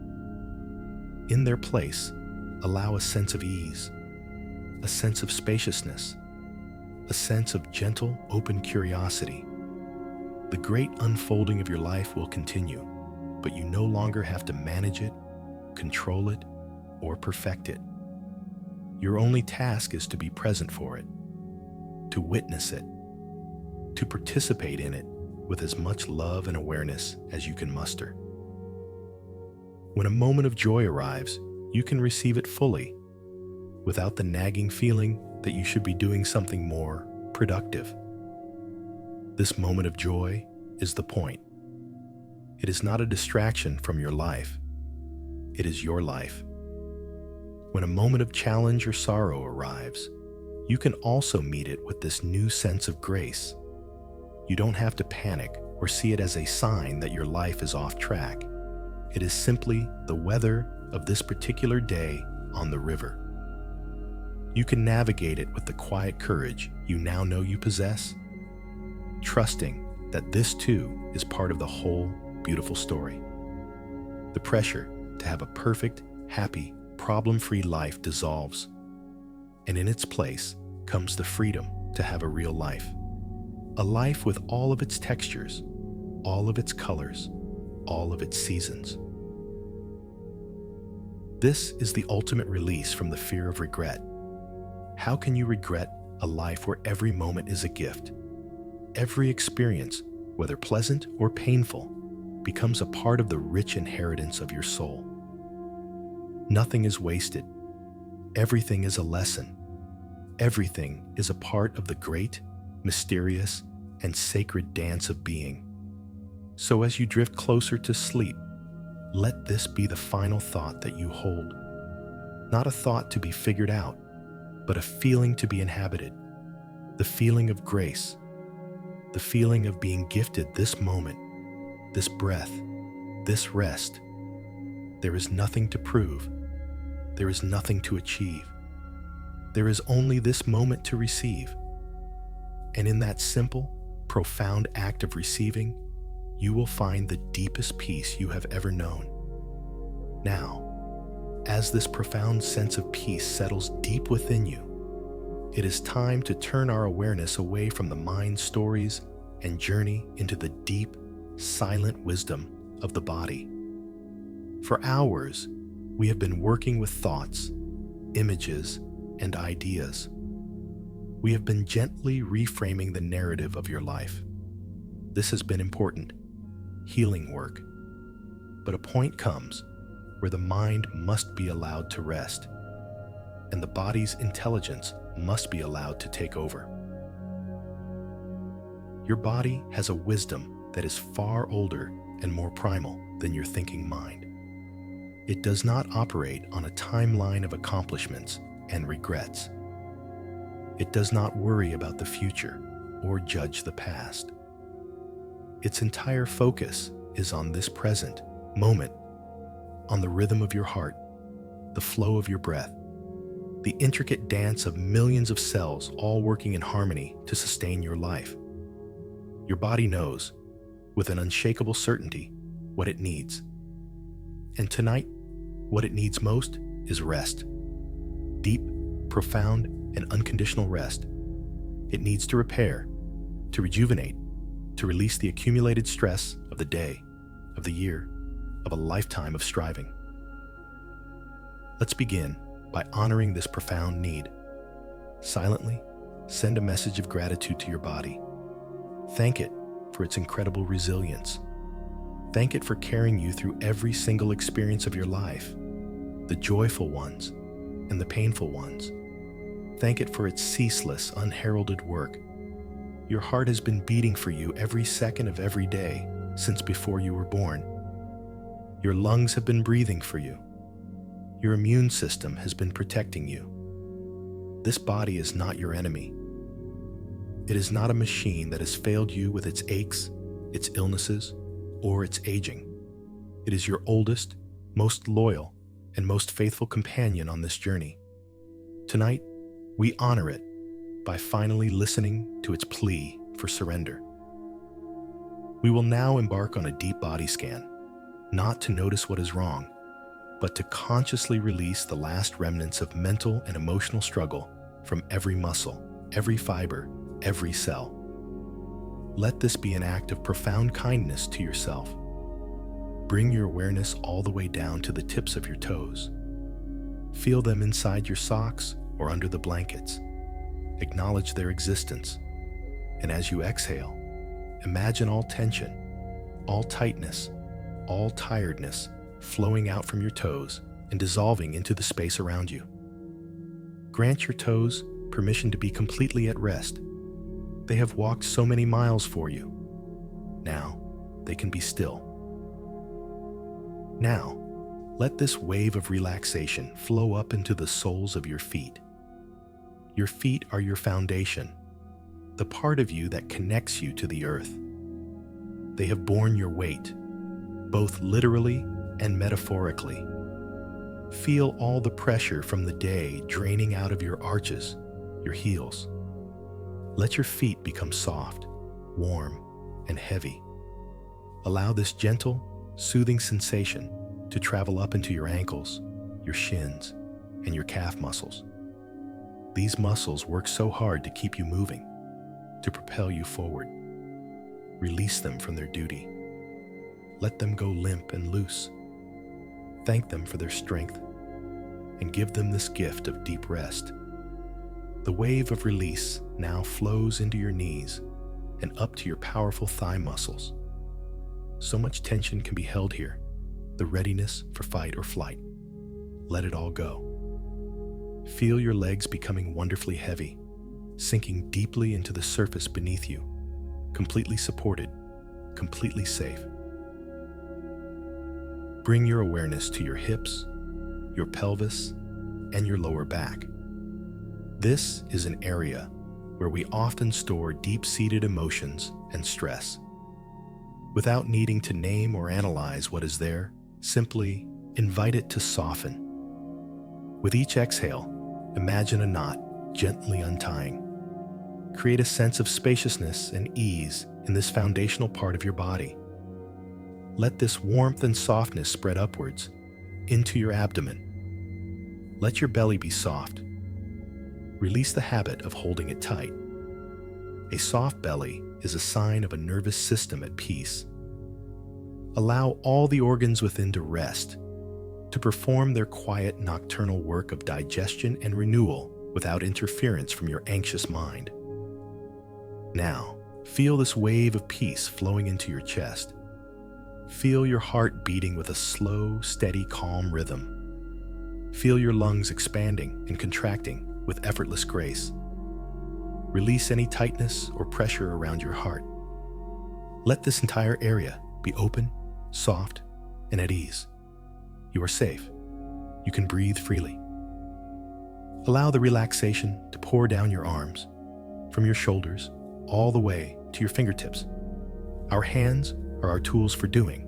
In their place, allow a sense of ease, a sense of spaciousness, a sense of gentle, open curiosity. The great unfolding of your life will continue, but you no longer have to manage it, control it, or perfect it. Your only task is to be present for it, to witness it, to participate in it with as much love and awareness as you can muster. When a moment of joy arrives, you can receive it fully, without the nagging feeling that you should be doing something more productive. This moment of joy is the point. It is not a distraction from your life. It is your life. When a moment of challenge or sorrow arrives, you can also meet it with this new sense of grace. You don't have to panic or see it as a sign that your life is off track. It is simply the weather of this particular day on the river. You can navigate it with the quiet courage you now know you possess, trusting that this too is part of the whole beautiful story. The pressure to have a perfect, happy, problem-free life dissolves, and in its place comes the freedom to have a real life. A life with all of its textures, all of its colors, all of its seasons. This is the ultimate release from the fear of regret. How can you regret a life where every moment is a gift? Every experience, whether pleasant or painful, becomes a part of the rich inheritance of your soul. Nothing is wasted. Everything is a lesson. Everything is a part of the great, mysterious, and sacred dance of being. So as you drift closer to sleep, let this be the final thought that you hold. Not a thought to be figured out, but a feeling to be inhabited. The feeling of grace. The feeling of being gifted this moment, this breath, this rest. There is nothing to prove. There is nothing to achieve. There is only this moment to receive. And in that simple, profound act of receiving, you will find the deepest peace you have ever known. Now, as this profound sense of peace settles deep within you, it is time to turn our awareness away from the mind's stories and journey into the deep, silent wisdom of the body. For hours, we have been working with thoughts, images, and ideas. We have been gently reframing the narrative of your life. This has been important, healing work. But a point comes where the mind must be allowed to rest, and the body's intelligence must be allowed to take over. Your body has a wisdom that is far older and more primal than your thinking mind. It does not operate on a timeline of accomplishments and regrets. It does not worry about the future or judge the past. Its entire focus is on this present moment, on the rhythm of your heart, the flow of your breath, the intricate dance of millions of cells all working in harmony to sustain your life. Your body knows, with an unshakable certainty, what it needs. And tonight, what it needs most is rest. Deep, profound, and unconditional rest. It needs to repair, to rejuvenate, to release the accumulated stress of the day, of the year, of a lifetime of striving. Let's begin by honoring this profound need. Silently, send a message of gratitude to your body. Thank it for its incredible resilience. Thank it for carrying you through every single experience of your life, the joyful ones and the painful ones. Thank it for its ceaseless, unheralded work. Your heart has been beating for you every second of every day since before you were born. Your lungs have been breathing for you. Your immune system has been protecting you. This body is not your enemy. It is not a machine that has failed you with its aches, its illnesses, or its aging. It is your oldest, most loyal, and most faithful companion on this journey. Tonight, we honor it by finally listening to its plea for surrender. We will now embark on a deep body scan, not to notice what is wrong, but to consciously release the last remnants of mental and emotional struggle from every muscle, every fiber, every cell. Let this be an act of profound kindness to yourself. Bring your awareness all the way down to the tips of your toes. Feel them inside your socks or under the blankets. Acknowledge their existence. And as you exhale, imagine all tension, all tightness, all tiredness flowing out from your toes and dissolving into the space around you. Grant your toes permission to be completely at rest. They have walked so many miles for you. Now, they can be still. Now, let this wave of relaxation flow up into the soles of your feet. Your feet are your foundation, the part of you that connects you to the earth. They have borne your weight, both literally and metaphorically. Feel all the pressure from the day draining out of your arches, your heels. Let your feet become soft, warm, and heavy. Allow this gentle, soothing sensation to travel up into your ankles, your shins, and your calf muscles. These muscles work so hard to keep you moving, to propel you forward. Release them from their duty. Let them go limp and loose. Thank them for their strength, and give them this gift of deep rest. The wave of release now flows into your knees and up to your powerful thigh muscles. So much tension can be held here, the readiness for fight or flight. Let it all go. Feel your legs becoming wonderfully heavy, sinking deeply into the surface beneath you, completely supported, completely safe. Bring your awareness to your hips, your pelvis, and your lower back. This is an area where we often store deep-seated emotions and stress. Without needing to name or analyze what is there, simply invite it to soften. With each exhale, imagine a knot gently untying. Create a sense of spaciousness and ease in this foundational part of your body. Let this warmth and softness spread upwards into your abdomen. Let your belly be soft. Release the habit of holding it tight. A soft belly is a sign of a nervous system at peace. Allow all the organs within to rest, to perform their quiet nocturnal work of digestion and renewal without interference from your anxious mind. Now, feel this wave of peace flowing into your chest. Feel your heart beating with a slow, steady, calm rhythm. Feel your lungs expanding and contracting with effortless grace. Release any tightness or pressure around your heart. Let this entire area be open, soft, and at ease. You are safe. You can breathe freely. Allow the relaxation to pour down your arms, from your shoulders all the way to your fingertips. Our hands are our tools for doing,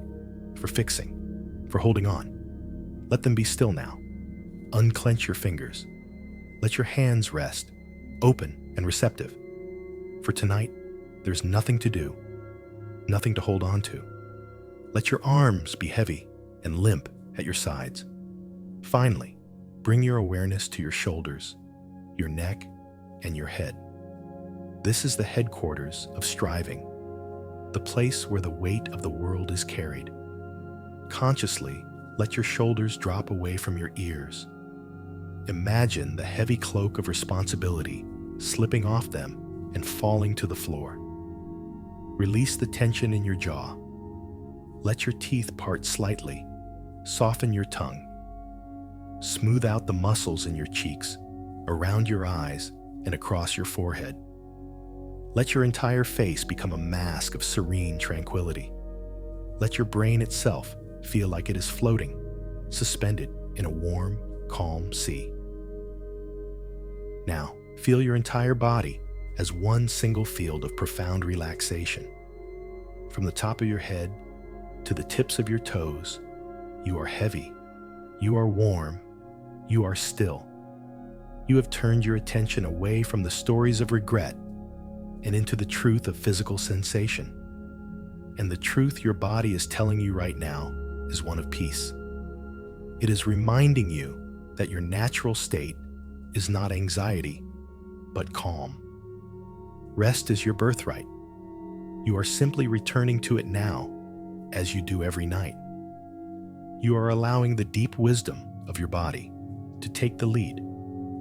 for fixing, for holding on. Let them be still now. Unclench your fingers. Let your hands rest, open and receptive. For tonight, there's nothing to do, nothing to hold on to. Let your arms be heavy and limp at your sides. Finally, bring your awareness to your shoulders, your neck, and your head. This is the headquarters of striving, the place where the weight of the world is carried. Consciously, let your shoulders drop away from your ears. Imagine the heavy cloak of responsibility slipping off them and falling to the floor. Release the tension in your jaw. Let your teeth part slightly. Soften your tongue. Smooth out the muscles in your cheeks, around your eyes, and across your forehead. Let your entire face become a mask of serene tranquility. Let your brain itself feel like it is floating, suspended in a warm, calm sea. Now, feel your entire body as one single field of profound relaxation. From the top of your head to the tips of your toes, you are heavy, you are warm, you are still. You have turned your attention away from the stories of regret and into the truth of physical sensation. And the truth your body is telling you right now is one of peace. It is reminding you that your natural state is not anxiety, but calm. Rest is your birthright. You are simply returning to it now, as you do every night. You are allowing the deep wisdom of your body to take the lead,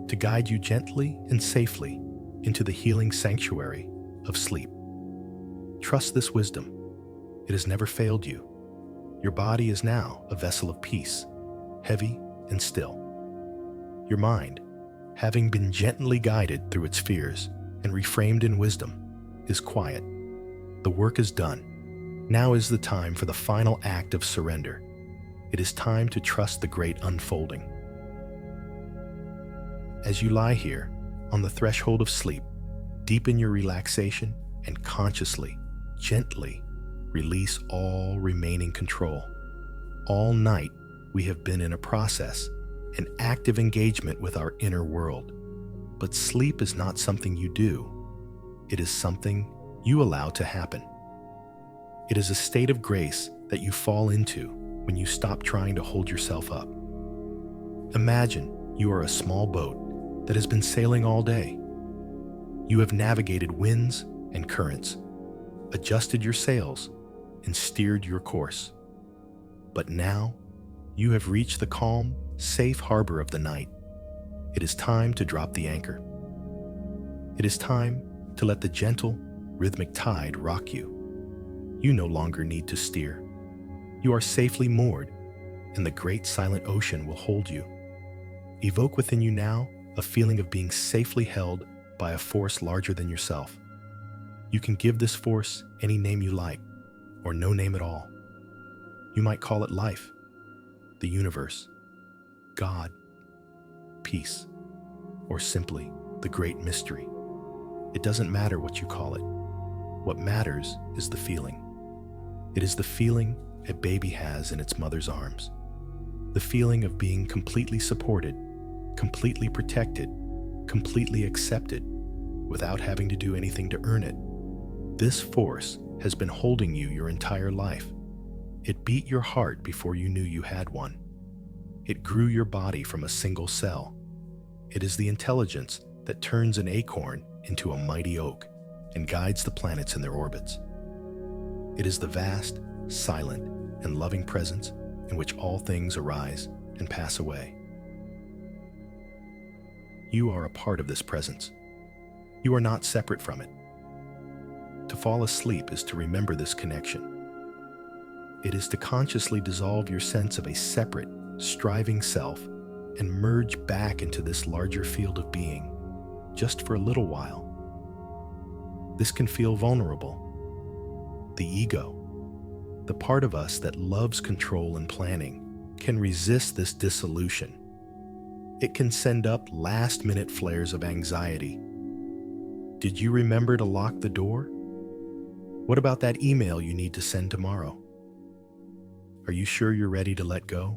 to guide you gently and safely into the healing sanctuary of sleep. Trust this wisdom. It has never failed you. Your body is now a vessel of peace, heavy and still. Your mind, having been gently guided through its fears and reframed in wisdom, is quiet. The work is done. Now is the time for the final act of surrender. It is time to trust the great unfolding. As you lie here, on the threshold of sleep, deepen your relaxation and consciously, gently, release all remaining control. All night, we have been in a process, an active engagement with our inner world. But sleep is not something you do. It is something you allow to happen. It is a state of grace that you fall into when you stop trying to hold yourself up. Imagine you are a small boat that has been sailing all day. You have navigated winds and currents, adjusted your sails, and steered your course. But now, you have reached the calm, safe harbor of the night. It is time to drop the anchor. It is time to let the gentle, rhythmic tide rock you. You no longer need to steer. You are safely moored, and the great silent ocean will hold you. Evoke within you now a feeling of being safely held by a force larger than yourself. You can give this force any name you like, or no name at all. You might call it life, the universe, God, peace, or simply the great mystery. It doesn't matter what you call it. What matters is the feeling. It is the feeling a baby has in its mother's arms. The feeling of being completely supported, completely protected, completely accepted, without having to do anything to earn it. This force has been holding you your entire life. It beat your heart before you knew you had one. It grew your body from a single cell. It is the intelligence that turns an acorn into a mighty oak and guides the planets in their orbits. It is the vast, silent, and loving presence in which all things arise and pass away. You are a part of this presence. You are not separate from it. To fall asleep is to remember this connection. It is to consciously dissolve your sense of a separate, striving self and merge back into this larger field of being, just for a little while. This can feel vulnerable. The ego, the part of us that loves control and planning, can resist this dissolution. It can send up last-minute flares of anxiety. Did you remember to lock the door? What about that email you need to send tomorrow? Are you sure you're ready to let go?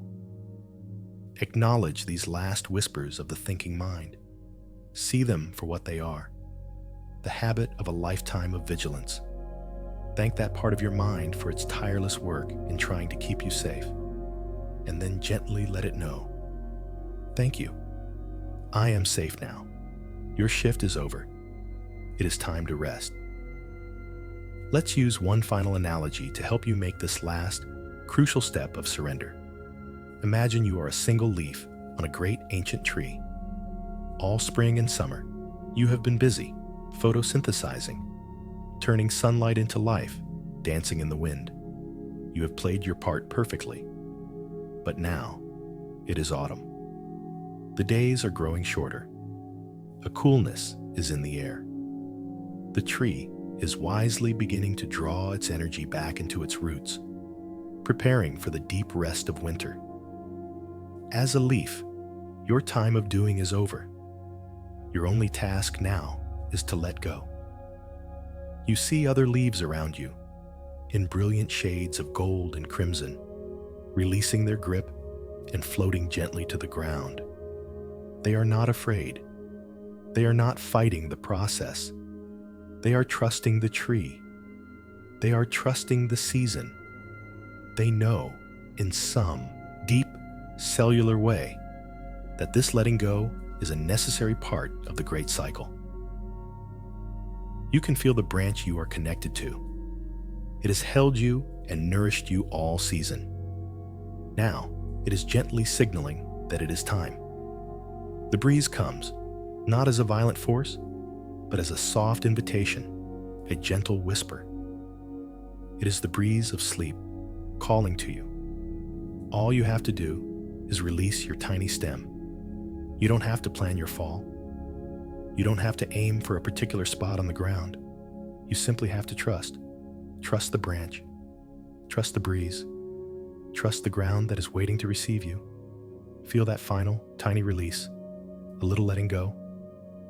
Acknowledge these last whispers of the thinking mind. See them for what they are, the habit of a lifetime of vigilance. Thank that part of your mind for its tireless work in trying to keep you safe, and then gently let it know. Thank you. I am safe now. Your shift is over. It is time to rest. Let's use one final analogy to help you make this last, crucial step of surrender. Imagine you are a single leaf on a great ancient tree. All spring and summer, you have been busy, photosynthesizing, turning sunlight into life, dancing in the wind. You have played your part perfectly. But now, it is autumn. The days are growing shorter. A coolness is in the air. The tree is wisely beginning to draw its energy back into its roots, preparing for the deep rest of winter. As a leaf, your time of doing is over. Your only task now is to let go. You see other leaves around you, in brilliant shades of gold and crimson, releasing their grip and floating gently to the ground. They are not afraid. They are not fighting the process. They are trusting the tree. They are trusting the season. They know, in some deep, cellular way, that this letting go is a necessary part of the great cycle. You can feel the branch you are connected to. It has held you and nourished you all season. Now, it is gently signaling that it is time. The breeze comes, not as a violent force, but as a soft invitation, a gentle whisper. It is the breeze of sleep calling to you. All you have to do is release your tiny stem. You don't have to plan your fall. You don't have to aim for a particular spot on the ground. You simply have to trust. Trust the branch. Trust the breeze. Trust the ground that is waiting to receive you. Feel that final, tiny release, a little letting go,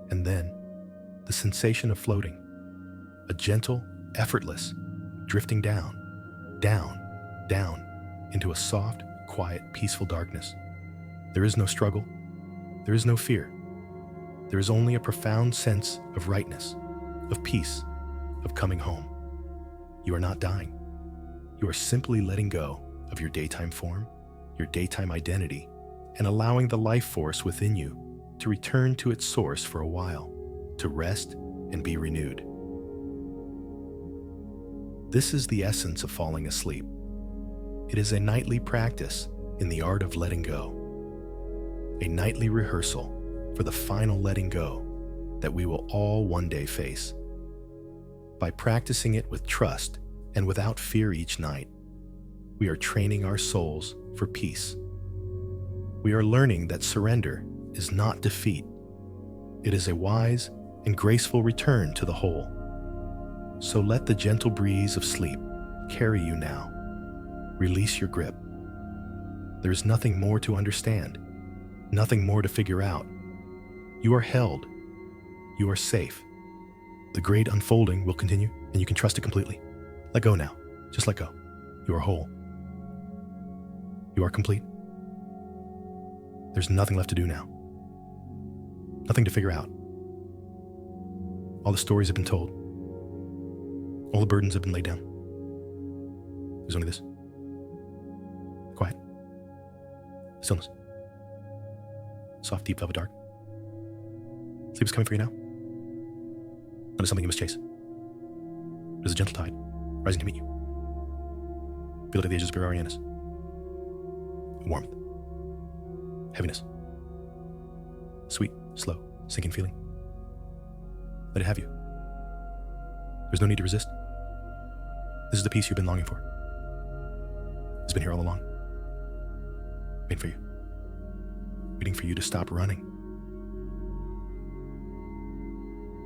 and then the sensation of floating, a gentle, effortless, drifting down, down, down, into a soft, quiet, peaceful darkness. There is no struggle. There is no fear. There is only a profound sense of rightness, of peace, of coming home. You are not dying. You are simply letting go of your daytime form, your daytime identity, and allowing the life force within you to return to its source for a while, to rest and be renewed. This is the essence of falling asleep. It is a nightly practice in the art of letting go, a nightly rehearsal for the final letting go that we will all one day face. By practicing it with trust and without fear each night, we are training our souls for peace. We are learning that surrender is not defeat. It is a wise and graceful return to the whole. So let the gentle breeze of sleep carry you now. Release your grip. There is nothing more to understand, nothing more to figure out. You are held. You are safe. The great unfolding will continue, and you can trust it completely. Let go now. Just let go. You are whole. You are complete. There's nothing left to do now. Nothing to figure out. All the stories have been told. All the burdens have been laid down. There's only this. Quiet. Stillness. Soft, deep velvet dark. Sleep is coming for you now. Not as something you must chase, but as a gentle tide rising to meet you. Feel it at the edges of your awareness. Warmth. Heaviness. Sweet, slow, sinking feeling. Let it have you. There's no need to resist. This is the peace you've been longing for. It's been here all along. Waiting for you. Waiting for you to stop running.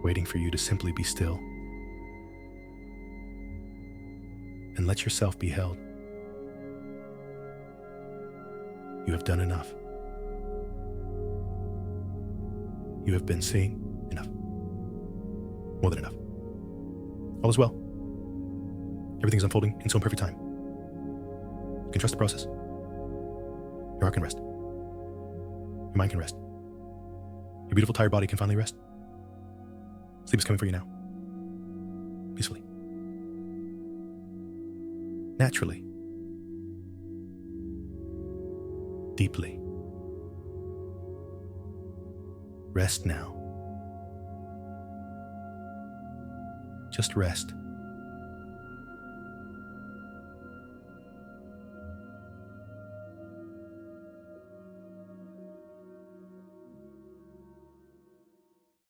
Waiting for you to simply be still. And let yourself be held. You have done enough. You have been seen enough. More than enough. All is well. Everything's unfolding in its own perfect time. You can trust the process. Your heart can rest. Your mind can rest. Your beautiful tired body can finally rest. Sleep is coming for you now. Peacefully. Naturally. Deeply. Rest now. Just rest.